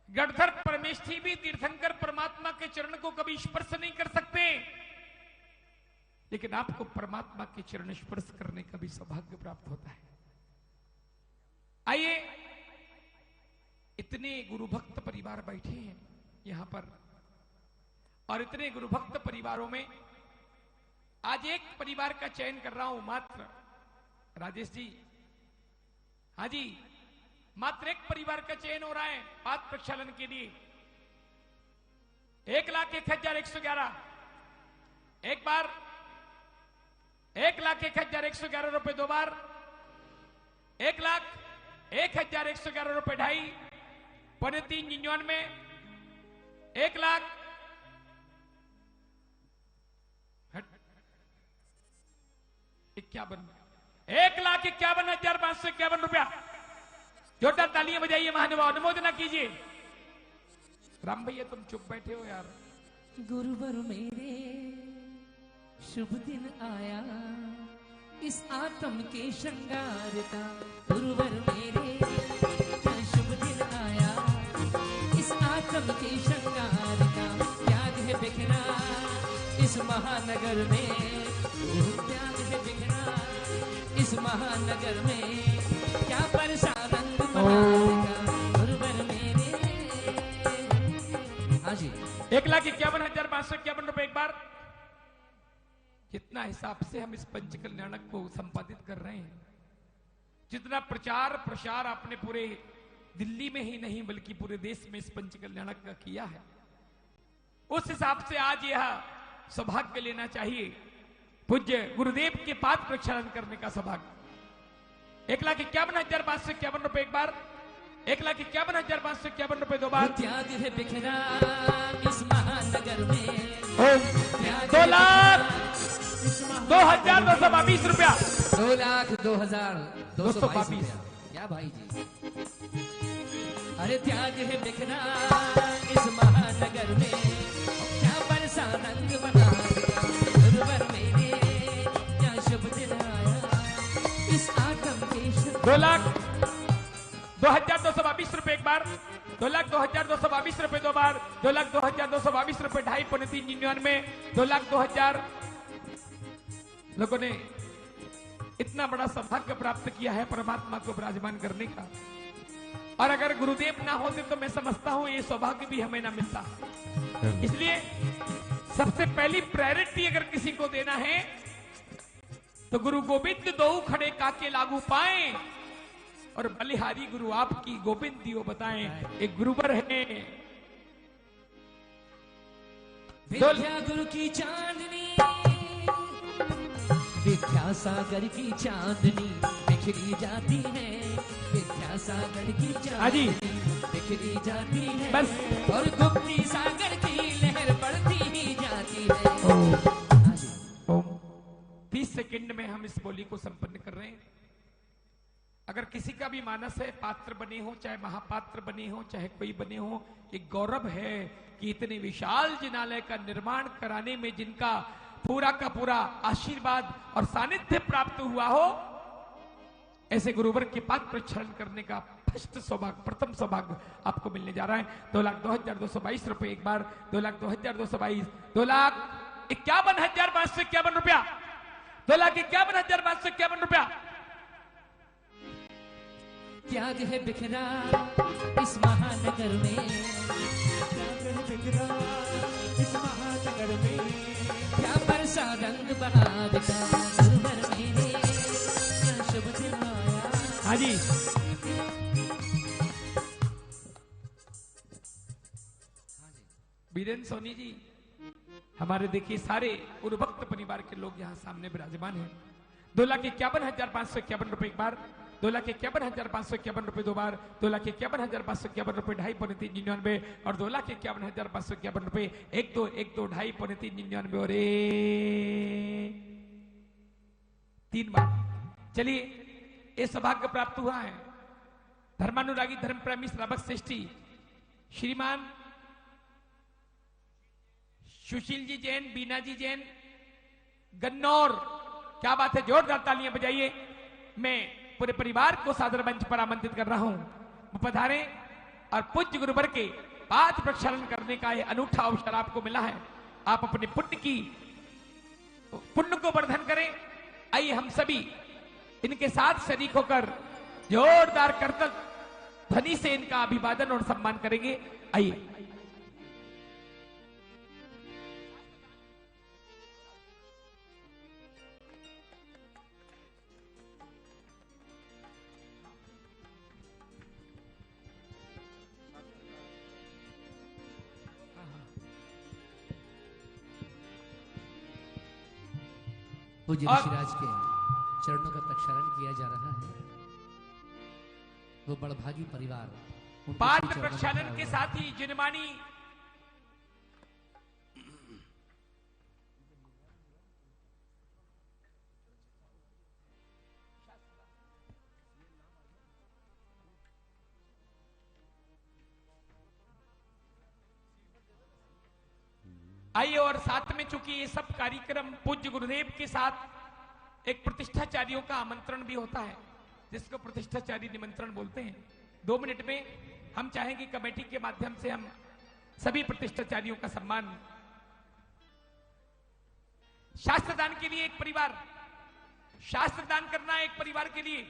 गणधर परमेष्ठी भी तीर्थंकर परमात्मा के चरण को कभी स्पर्श नहीं कर सकते, लेकिन आपको परमात्मा के चरण स्पर्श करने का भी सौभाग्य प्राप्त होता है। आइए, इतने गुरु भक्त परिवार बैठे हैं यहां पर, और इतने गुरु भक्त परिवारों में आज एक परिवार का चयन कर रहा हूं मात्र। राजेश जी, हाँ जी, मात्र एक परिवार का चयन हो रहा है पात्र प्रक्षालन के लिए। 1,01,111 एक बार, 1,01,111 रुपए दो बार, 1,01,111 रुपए ढाई, 3.99, 1,00,000 51, 1,51,551 रुपया। जोरदार तालियां बजाइए, महानुभाव अनुमोदना कीजिए। राम भैया तुम चुप बैठे हो यार।
गुरुवर मेरे शुभ दिन आया, इस आत्म के श्रृंगार का। गुरुवर मेरे शुभ दिन आया, इस आत्म के श्रृंगार का। त्याग है बिखरा इस महानगर में, त्याग है बिखरा इस महानगर में। क्या परेशान रंग बनाएगा गुरुवर मेरे। हाँ जी,
1,51,551 रुपए एक बार। जितना हिसाब से हम इस पंच कल्याणक को संपादित कर रहे हैं, जितना प्रचार प्रसार आपने पूरे दिल्ली में ही नहीं बल्कि पूरे देश में इस पंच कल्याणक का किया है, उस हिसाब से आज यह सौभाग्य लेना चाहिए पूज्य गुरुदेव के पाद प्रक्षालन करने का सौभाग्य। 1,51,551 रुपए एक बार, 1,51,551 रुपए दो बार।
त्याग है बिखरा इस महानगर में,
2,02,222 रुपया।
2,02,222 क्या भाई जी। अरे त्याग है बिखरा इस महानगर में, क्या बरसा रंग बना गुरुवर मेरे। क्या शुभ दिन आया इस आत्म के।
2,02,222 रुपए एक बार, 2,02,222 रुपए दो बार, 2,02,222 रुपए ढाई, 3.99, 2,02,000 लोगों ने इतना बड़ा सौभाग्य प्राप्त किया है परमात्मा को विराजमान करने का। और अगर गुरुदेव ना होते तो मैं समझता हूं ये सौभाग्य भी हमें ना मिलता। इसलिए सबसे पहली प्रायोरिटी अगर किसी को देना है तो गुरु गोविंद दो खड़े काके लागू पाए, और बलिहारी गुरु आपकी गोविंद दियो बताएं। एक गुरुवर है
विद्या गुरु की चांदनी, विद्या सागर की चांदनी बिखरी जाती है। विद्या सागर की चांदनी बिखरी जाती है बस, और गुप्ती सागर की लहर बढ़ती ही जाती है।
30 सेकंड में हम इस बोली को संपन्न कर रहे हैं। अगर किसी का भी मानस है, पात्र बने हो, चाहे महापात्र बने हो, चाहे कोई बने हो, ये गौरव है कि इतने विशाल जिनालय का निर्माण कराने में जिनका पूरा का पूरा आशीर्वाद और सानिध्य प्राप्त हुआ हो, ऐसे गुरुवर के पाद प्रक्षालन करने का फर्स्ट सौभाग्य, प्रथम सौभाग्य आपको मिलने जा रहा है। 2,02,222 रुपए एक बार, 2,02,222, 2,51,551 रुपया, 2,51,551 रुपया।
त्याग है बिखरा इस महानगर में,
त्याग है बिखरा इस महानगर में।
क्या बरसा रंग बना देता गुरुवर मेरे। क्या शुभ दिन आया।
हाँ जी, वीरेंद्र सोनी जी, हमारे देखिए सारे गुरुभक्त परिवार के लोग यहाँ सामने विराजमान हैं। 2,51,551 रुपए एक बार, 2,51,551 रुपए दो बार, 2,51,551 रुपए ढाई, 3.99, और 2,51,551 रुपए 1,2,1,2 ढाई, 3.99 और 3 बार। चलिए, ये सौभाग्य प्राप्त हुआ है धर्मानुरागी धर्म प्रेमी श्रावक श्रेष्ठी श्रीमान सुशील जी जैन, बीना जी जैन, गन्नौर, क्या बात है, जोरदार तालियां बजाइए। मैं पूरे परिवार को सादर मंच पर आमंत्रित कर रहा हूं, वो पधारे और पूज्य गुरुवर के पाद प्रक्षालन करने का यह अनूठा अवसर आपको मिला है। आप अपने पुण्य को वर्धन करें। आइए हम सभी इनके साथ शरीक होकर जोरदार करतल ध्वनि से इनका अभिवादन और सम्मान करेंगे। आइए।
पूज्य ऋषिराज के चरणों का प्रक्षालन किया जा रहा है। वो बड़भागी परिवार
पाद प्रक्षालन के साथ ही जिनमानी आइए। और साथ में चूंकि ये सब कार्यक्रम पूज्य गुरुदेव के साथ एक प्रतिष्ठाचार्यों का आमंत्रण भी होता है, जिसको प्रतिष्ठाचारी निमंत्रण बोलते हैं। 2 मिनट में हम चाहेंगे कमेटी के माध्यम से हम सभी प्रतिष्ठाचार्यों का सम्मान। शास्त्रदान के लिए एक परिवार, शास्त्रदान करना एक परिवार के लिए,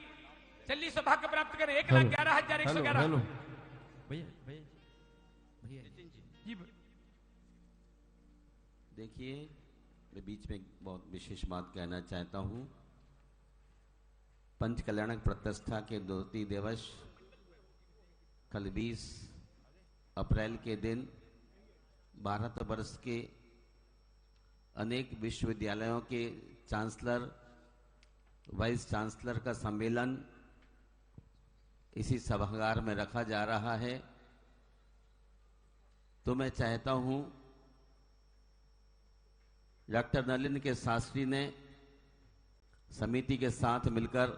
चलिए सौभाग्य प्राप्त करें। 1,11,111।
देखिए, मैं बीच में बहुत विशेष बात कहना चाहता हूं। पंच कल्याणक प्रतिष्ठा के द्वितीय दिवस कल 20 अप्रैल के दिन भारतवर्ष के अनेक विश्वविद्यालयों के चांसलर, वाइस चांसलर का सम्मेलन इसी सभागार में रखा जा रहा है। तो मैं चाहता हूं डॉक्टर नलिन के शास्त्री ने समिति के साथ मिलकर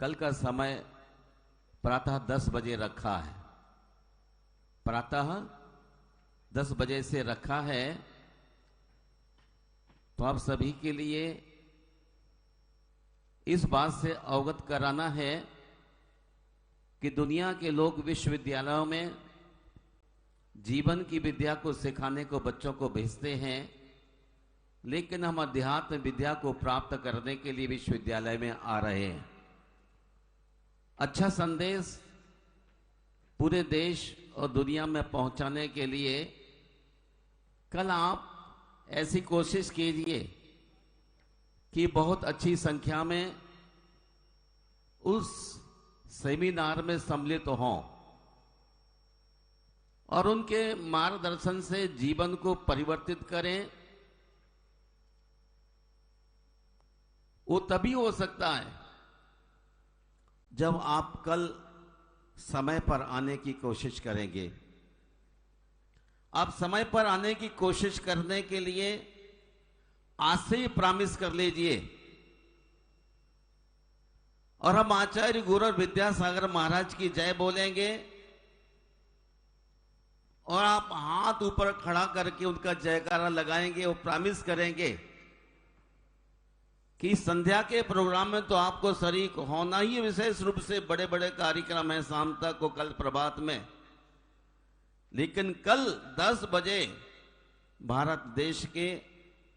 कल का समय प्रातः 10 बजे रखा है। प्रातः 10 बजे से रखा है। तो आप सभी के लिए इस बात से अवगत कराना है कि दुनिया के लोग विश्वविद्यालयों में जीवन की विद्या को सिखाने को बच्चों को भेजते हैं, लेकिन हम अध्यात्म विद्या को प्राप्त करने के लिए विश्वविद्यालय में आ रहे हैं। अच्छा संदेश पूरे देश और दुनिया में पहुंचाने के लिए कल आप ऐसी कोशिश कीजिए कि बहुत अच्छी संख्या में उस सेमिनार में सम्मिलित हों और उनके मार्गदर्शन से जीवन को परिवर्तित करें। वो तभी हो सकता है जब आप कल समय पर आने की कोशिश करेंगे। आप समय पर आने की कोशिश करने के लिए आज से ही प्रॉमिस कर लीजिए और हम आचार्य गुरु विद्यासागर महाराज की जय बोलेंगे और आप हाथ ऊपर खड़ा करके उनका जयकारा लगाएंगे। वो प्रॉमिस करेंगे कि संध्या के प्रोग्राम में तो आपको शरीक होना ही, विशेष रूप से बड़े बड़े कार्यक्रम है शाम तक को, कल प्रभात में, लेकिन कल 10 बजे भारत देश के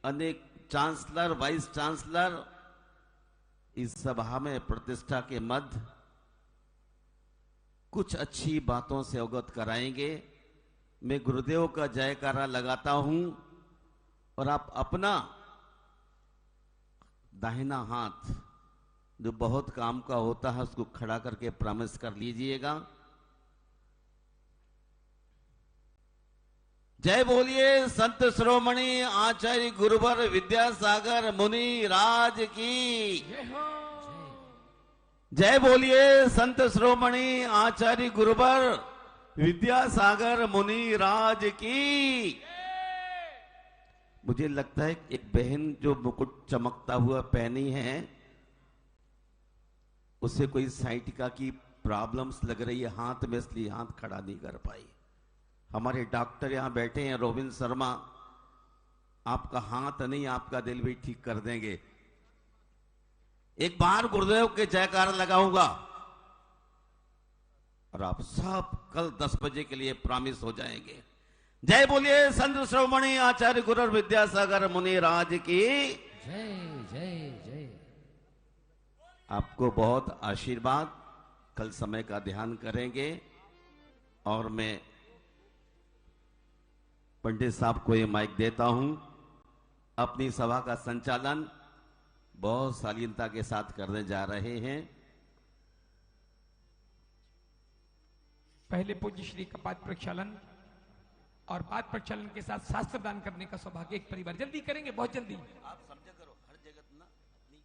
अनेक चांसलर, वाइस चांसलर इस सभा में प्रतिष्ठा के मध्य कुछ अच्छी बातों से अवगत कराएंगे। मैं गुरुदेव का जयकारा लगाता हूं और आप अपना दाहिना हाथ जो बहुत काम का होता है उसको खड़ा करके प्रॉमिस कर लीजिएगा। जय बोलिए संत श्रोमणी आचार्य गुरुवर विद्यासागर मुनि राज की जय। बोलिए संत श्रोमणी आचार्य गुरुवर विद्यासागर मुनि राज की। मुझे लगता है एक बहन जो मुकुट चमकता हुआ पहनी है उसे कोई साइटिका की प्रॉब्लम्स लग रही है हाथ में, इसलिए हाथ खड़ा नहीं कर पाई। हमारे डॉक्टर यहां बैठे हैं, रोबिन शर्मा, आपका हाथ नहीं आपका दिल भी ठीक कर देंगे। एक बार गुरुदेव के जयकार लगाऊंगा और आप सब कल 10 बजे के लिए प्रॉमिस हो जाएंगे। जय बोलिए संत श्रोमणी आचार्य गुरु विद्यासागर मुनि राज की
जय जय जय।
आपको बहुत आशीर्वाद। कल समय का ध्यान करेंगे और मैं पंडित साहब को ये माइक देता हूं। अपनी सभा का संचालन बहुत शालीनता के साथ करने जा रहे हैं।
पहले पूज्य श्री का पाद प्रक्षालन और पाद प्रक्षालन के साथ शास्त्र दान करने का सौभाग्य एक परिवार जल्दी करेंगे, बहुत जल्दी।
आप समझा करो, हर जगह ना अपनी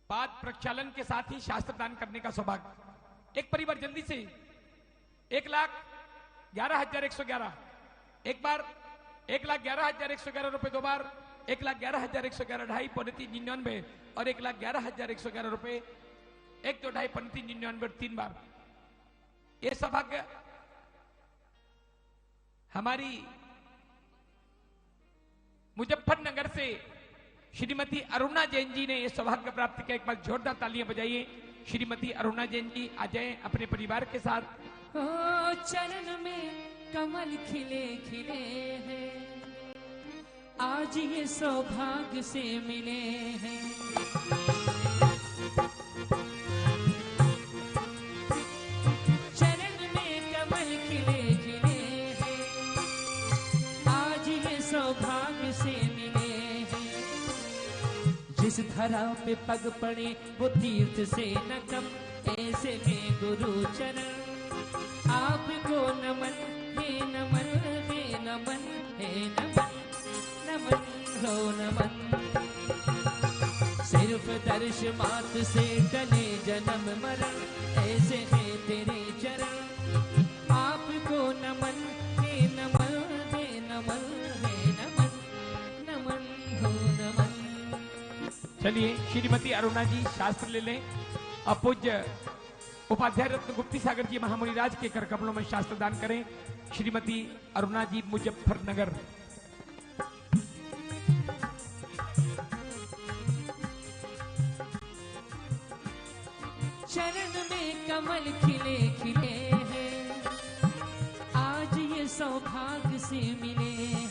पाद प्रक्षालन के साथ ही शास्त्र दान करने का सौभाग्य एक परिवार जल्दी से। 1,11,111 एक बार, 1,11,111 रुपए दो बार, 1,11,111 ढाई पौने 399 और 1,11,111 रुपए 1 2 ढाई पौने 399 3 बार। ये सौभाग्य हमारी मुजफ्फरनगर से श्रीमती अरुणा जैन जी ने यह सौभाग्य प्राप्त किया। एक बार जोरदार तालियां बजाइए। श्रीमती अरुणा जैन जी आ जाएं अपने परिवार के साथ।
ओ चरण में कमल खिले खिले हैं, आज ये सौभाग्य से मिले हैं। चरण में कमल खिले खिले हैं, आज ये सौभाग्य से मिले हैं। जिस धरा पे पग पड़े वो तीर्थ से न कम, ऐसे में गुरु चरण आपको नमन, हे नमन, हे नमन, हे नमन, नमन हो नमन। सिर्फ दर्श मात से टले जन्म मरण, ऐसे है तेरे चरण आपको नमन, हे नमन, हे नमन, हे नमन, नमन हो नमन।
चलिए श्रीमती अरुणा जी शास्त्र ले लें। अपूज्य उपाध्याय रत्न गुप्ती सागर जी महामुनि राज के कर कमलों में शास्त्र दान करें। श्रीमती अरुणा जी मुजफ्फरनगर।
चरण में कमल खिले खिले हैं, आज ये सौभाग्य से मिले हैं।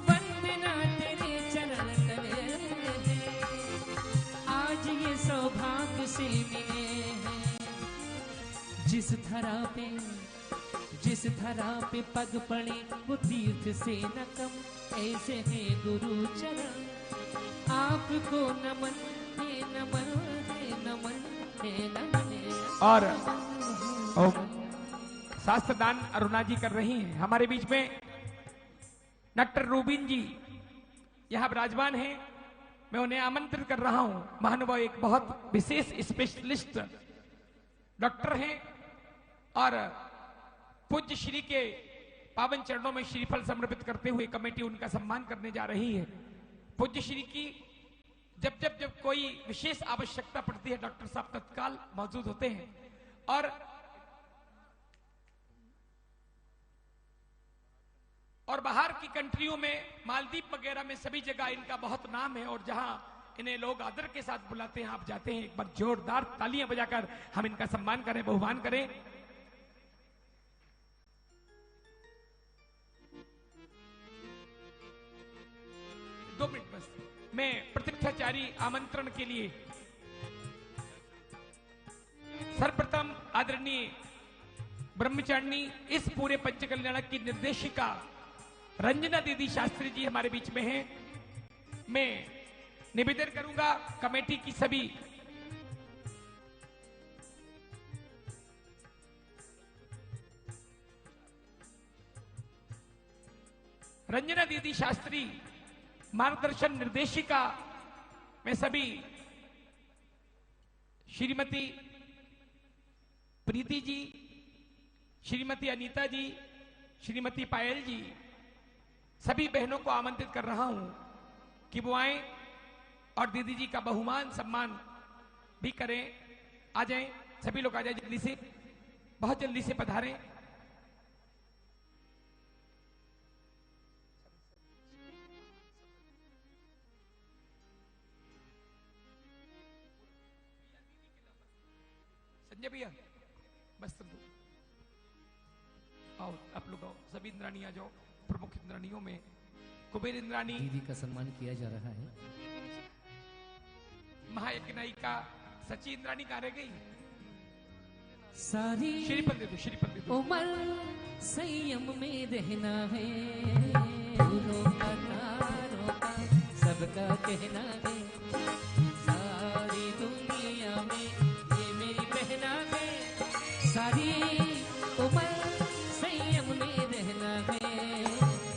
वंदना तेरे चरण तले हैं, आज ये सौभाग्य से मिले हैं। जिस धरा पे पग पड़े वो तीर्थ से न कम, ऐसे है गुरु चरण आपको नमन, हे नमन, हे नमन, हे नमन।
और शास्त्र दान अरुणा जी कर रही हैं। हमारे बीच में डॉक्टर रूबिन जी यहाँ विराजमान हैं। मैं उन्हें आमंत्रित कर रहा हूं। महानुभाव एक बहुत विशेष स्पेशलिस्ट डॉक्टर हैं और पूज्य श्री के पावन चरणों में श्रीफल समर्पित करते हुए कमेटी उनका सम्मान करने जा रही है। पूज्य श्री की जब कोई विशेष आवश्यकता पड़ती है डॉक्टर साहब तत्काल मौजूद होते हैं। और बाहर की कंट्रियों में, मालदीव वगैरह में सभी जगह इनका बहुत नाम है और जहां इन्हें लोग आदर के साथ बुलाते हैं, आप जाते हैं। एक बार जोरदार तालियां बजाकर हम इनका सम्मान करें, बहुमान करें। दो मिनट बस। मैं प्रतीक्षाचारी आमंत्रण के लिए सर्वप्रथम आदरणीय ब्रह्मचारिणी इस पूरे पंचकल्याणक की निर्देशिका रंजना दीदी शास्त्री जी हमारे बीच में हैं। मैं निवेदन करूंगा कमेटी की सभी रंजना दीदी शास्त्री मार्गदर्शन निर्देशिका में सभी श्रीमती प्रीति जी, श्रीमती अनीता जी, श्रीमती पायल जी, सभी बहनों को आमंत्रित कर रहा हूं कि वो आए और दीदी जी का बहुमान सम्मान भी करें। आ जाएं, सभी लोग आ जाएं जल्दी से, बहुत जल्दी से पधारें। संजय भैया वस्त्र दो, आओ आप लोग आओ, सभी इंद्राणी आ जाओ। प्रमुख इंद्राणियों में कुबेर इंद्राणी
दीदी का सम्मान किया जा रहा है।
महायज्ञनायिका सची इंद्राणी कहाँ रह गई?
सारी
श्रीपद दे दो, श्रीपद दे दो।
उम्र संयम में रहना है, फूलों का तारों का सबका कहना है, सारी दुनिया में ये मेरी पहना है, सारी उम्र संयम में रहना है,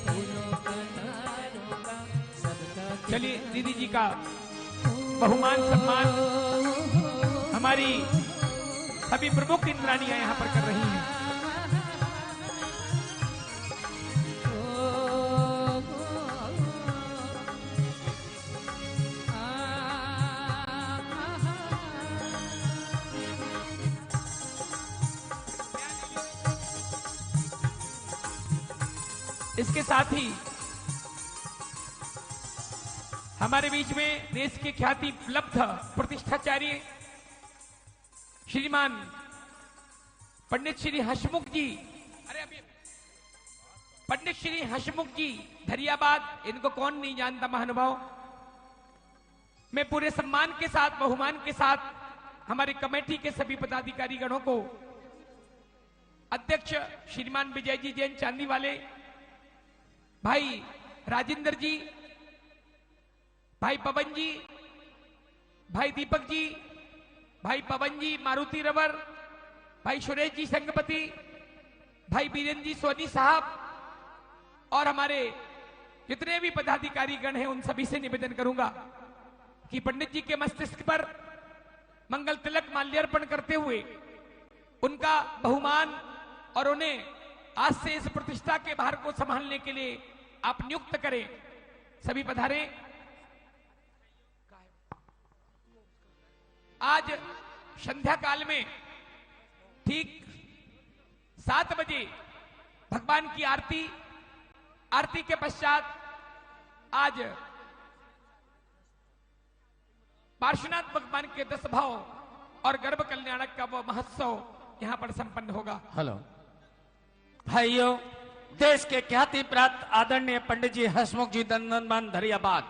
फूलों का तारों का सबका।
चलिए दीदी जी का बहुमान सम्मान हमारी सभी प्रमुख इंद्राणियां यहाँ पर कर रही हैं। इसके साथ ही हमारे बीच में देश के ख्याति लब्ध प्रतिष्ठाचार्य श्रीमान पंडित श्री हसमुख जी, अरे अभी पंडित श्री हसमुख जी धरियाबाद, इनको कौन नहीं जानता महानुभाव। मैं पूरे सम्मान के साथ बहुमान के साथ हमारी कमेटी के सभी पदाधिकारी गणों को, अध्यक्ष श्रीमान विजय जी जैन चांदी वाले, भाई राजेंद्र जी, भाई पवन जी, भाई दीपक जी, भाई पवन जी मारुति रवर, भाई सुरेश जी संगपति, भाई बीरेंद्र जी सोनी साहब और हमारे जितने भी पदाधिकारी गण हैं उन सभी से निवेदन करूंगा कि पंडित जी के मस्तिष्क पर मंगल तिलक माल्यार्पण करते हुए उनका बहुमान और उन्हें आज से इस प्रतिष्ठा के भार को संभालने के लिए आप नियुक्त करें। सभी पधारें। आज संध्या काल में ठीक 7 बजे भगवान की आरती, आरती के पश्चात आज पार्श्वनाथ भगवान के 10 भाव और गर्भ कल्याणक का वो महोत्सव यहां पर संपन्न होगा।
हेलो भाइयों, देश के ख्याति प्राप्त आदरणीय पंडित जी हसमुख जी दंदनमान धरियाबाद,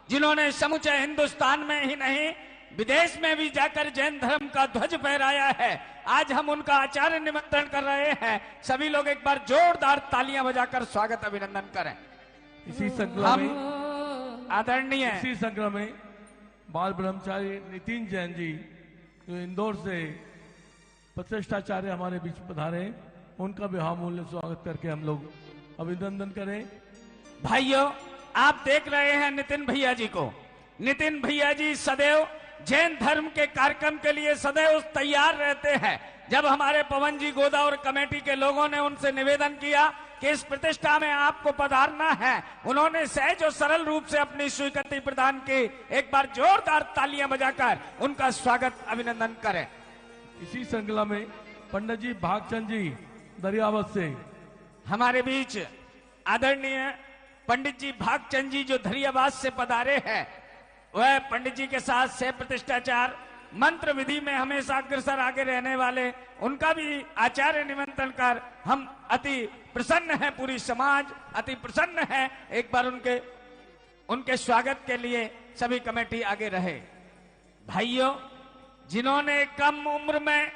जिन्होंने समूचे हिंदुस्तान में ही नहीं विदेश में भी जाकर जैन धर्म का ध्वज फहराया है, आज हम उनका आचार्य निमंत्रण कर रहे हैं। सभी लोग एक बार जोरदार तालियां बजाकर स्वागत अभिनंदन करें।
इसी श्रृंखला में
आदरणीय
इसी श्रृंखला में बाल ब्रह्मचारी नितिन जैन जी जो इंदौर से प्रतिष्ठाचार्य हमारे बीच पधारे, उनका भी बहुमूल्य स्वागत करके हम लोग अभिनंदन करें।
भाइयों, आप देख रहे हैं नितिन भैया जी को। नितिन भैया जी सदैव जैन धर्म के कार्यक्रम के लिए सदैव तैयार रहते हैं। जब हमारे पवन जी गोदावरी कमेटी के लोगों ने उनसे निवेदन किया कि इस प्रतिष्ठा में आपको पधारना है, उन्होंने सहज और सरल रूप से अपनी स्वीकृति प्रदान की। एक बार जोरदार तालियां बजाकर उनका स्वागत अभिनंदन करें।
इसी श्रृंखला में पंडित जी भागचंद जी दरियावत से
हमारे बीच आदरणीय पंडित जी भागचंद जी जो धरियाबाद से पधारे हैं, वह पंडित जी के साथ से प्रतिष्ठाचार मंत्र विधि में हमेशा अग्रसर आगे रहने वाले, उनका भी आचार्य निमंत्रण कर हम अति प्रसन्न हैं, पूरी समाज अति प्रसन्न है। एक बार उनके स्वागत के लिए सभी कमेटी आगे रहे। भाइयों, जिन्होंने कम उम्र में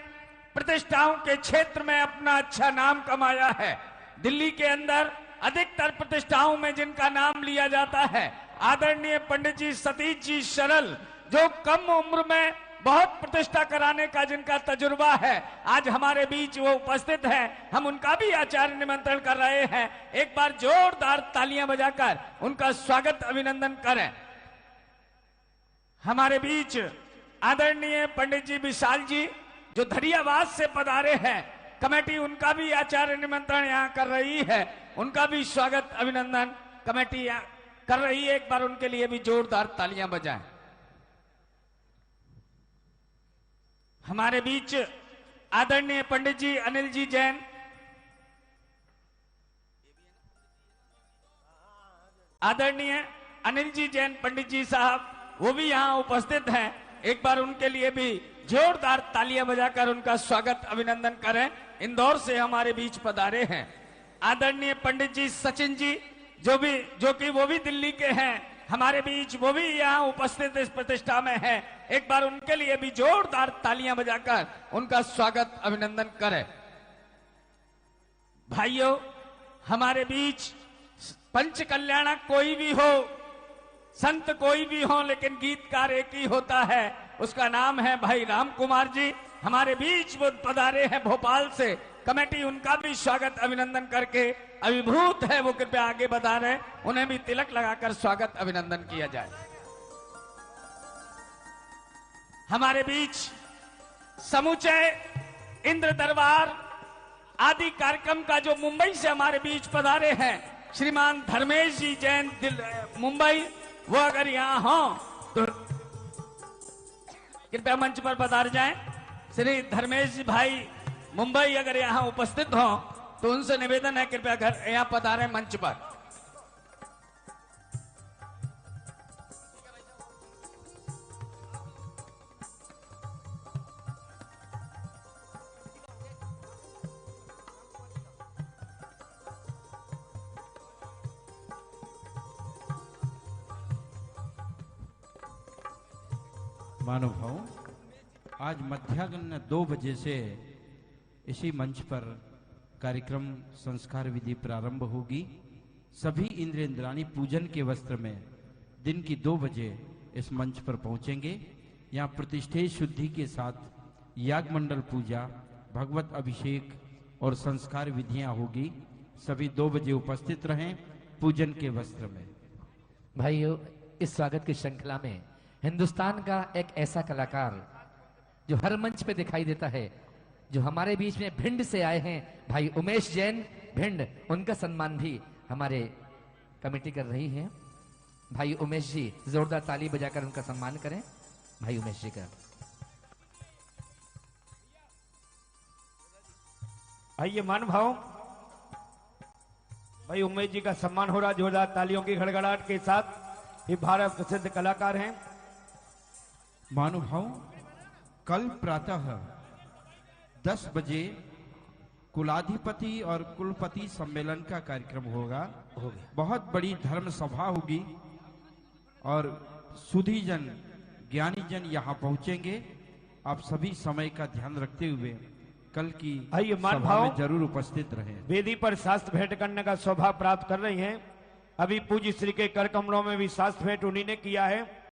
प्रतिष्ठाओं के क्षेत्र में अपना अच्छा नाम कमाया है, दिल्ली के अंदर अधिकतर प्रतिष्ठाओं में जिनका नाम लिया जाता है, आदरणीय पंडित जी सतीश जी सरल, जो कम उम्र में बहुत प्रतिष्ठा कराने का जिनका तजुर्बा है, आज हमारे बीच वो उपस्थित हैं। हम उनका भी आचार्य निमंत्रण कर रहे हैं। एक बार जोरदार तालियां बजाकर उनका स्वागत अभिनंदन करें। हमारे बीच आदरणीय पंडित जी विशाल जी जो धरियाबाद से पधारे हैं, कमेटी उनका भी आचार्य निमंत्रण यहाँ कर रही है, उनका भी स्वागत अभिनंदन कमेटी यहाँ कर रही है। एक बार उनके लिए भी जोरदार तालियां बजाएं।
हमारे बीच आदरणीय पंडित जी अनिल जी जैन, आदरणीय अनिल जी जैन पंडित जी साहब, वो भी यहाँ उपस्थित हैं। एक बार उनके लिए भी जोरदार तालियां बजाकर उनका स्वागत अभिनंदन करें। इंदौर से हमारे बीच पधारे हैं आदरणीय पंडित जी सचिन जी, जो कि वो भी दिल्ली के हैं, हमारे बीच वो भी यहाँ उपस्थित इस प्रतिष्ठा में है। एक बार उनके लिए भी जोरदार तालियां बजाकर उनका स्वागत अभिनंदन करें। भाइयों, हमारे बीच पंच कल्याणक कोई भी हो, संत कोई भी हो, लेकिन गीतकार एक ही होता है, उसका नाम है भाई राम कुमार जी। हमारे बीच वो पधारे हैं भोपाल से। कमेटी उनका भी स्वागत अभिनंदन करके अभिभूत है, वो कृपया आगे बता रहे, उन्हें भी तिलक लगाकर स्वागत अभिनंदन किया जाए। हमारे बीच समूचे इंद्र दरबार आदि कार्यक्रम का जो मुंबई से हमारे बीच पधारे हैं श्रीमान धर्मेश जी जैन मुंबई, वो अगर यहाँ हो तो कृपया मंच पर पधार जाएं। श्री धर्मेश जी भाई मुंबई अगर यहाँ उपस्थित हो तो उनसे निवेदन है कृपया घर यहाँ पधारें मंच पर।
महानुभाव, आज मध्याह्न 2 बजे से इसी मंच पर कार्यक्रम संस्कार विधि प्रारंभ होगी। सभी इंद्र इंद्राणी पूजन के वस्त्र में दिन की 2 बजे इस मंच पर पहुंचेंगे। यहाँ प्रतिष्ठे शुद्धि के साथ याग मंडल पूजा, भगवत अभिषेक और संस्कार विधियां होगी। सभी 2 बजे उपस्थित रहें पूजन के वस्त्र में।
भाइयों, इस स्वागत की श्रृंखला में हिंदुस्तान का एक ऐसा कलाकार जो हर मंच पे दिखाई देता है, जो हमारे बीच में भिंड से आए हैं भाई उमेश जैन भिंड, उनका सम्मान भी हमारे कमेटी कर रही है। भाई उमेश जी, जोरदार ताली बजाकर उनका सम्मान करें भाई उमेश जी का।
आइए मान भाव, भाई उमेश जी का सम्मान हो रहा जोरदार तालियों की गड़गड़ाहट के साथ। ये भारत प्रसिद्ध कलाकार हैं।
महानुभाव, कल प्रातः 10 बजे कुलाधिपति और कुलपति सम्मेलन का कार्यक्रम होगा। बहुत बड़ी धर्म सभा होगी और सुधीजन ज्ञानीजन यहाँ पहुंचेंगे। आप सभी समय का ध्यान रखते हुए कल की सभा में जरूर उपस्थित रहें।
वेदी पर शास्त्र भेंट करने का सौभाग्य प्राप्त कर रही हैं। अभी पूज्य श्री के कर कमलों में भी शास्त्र भेंट उन्हीं ने किया है।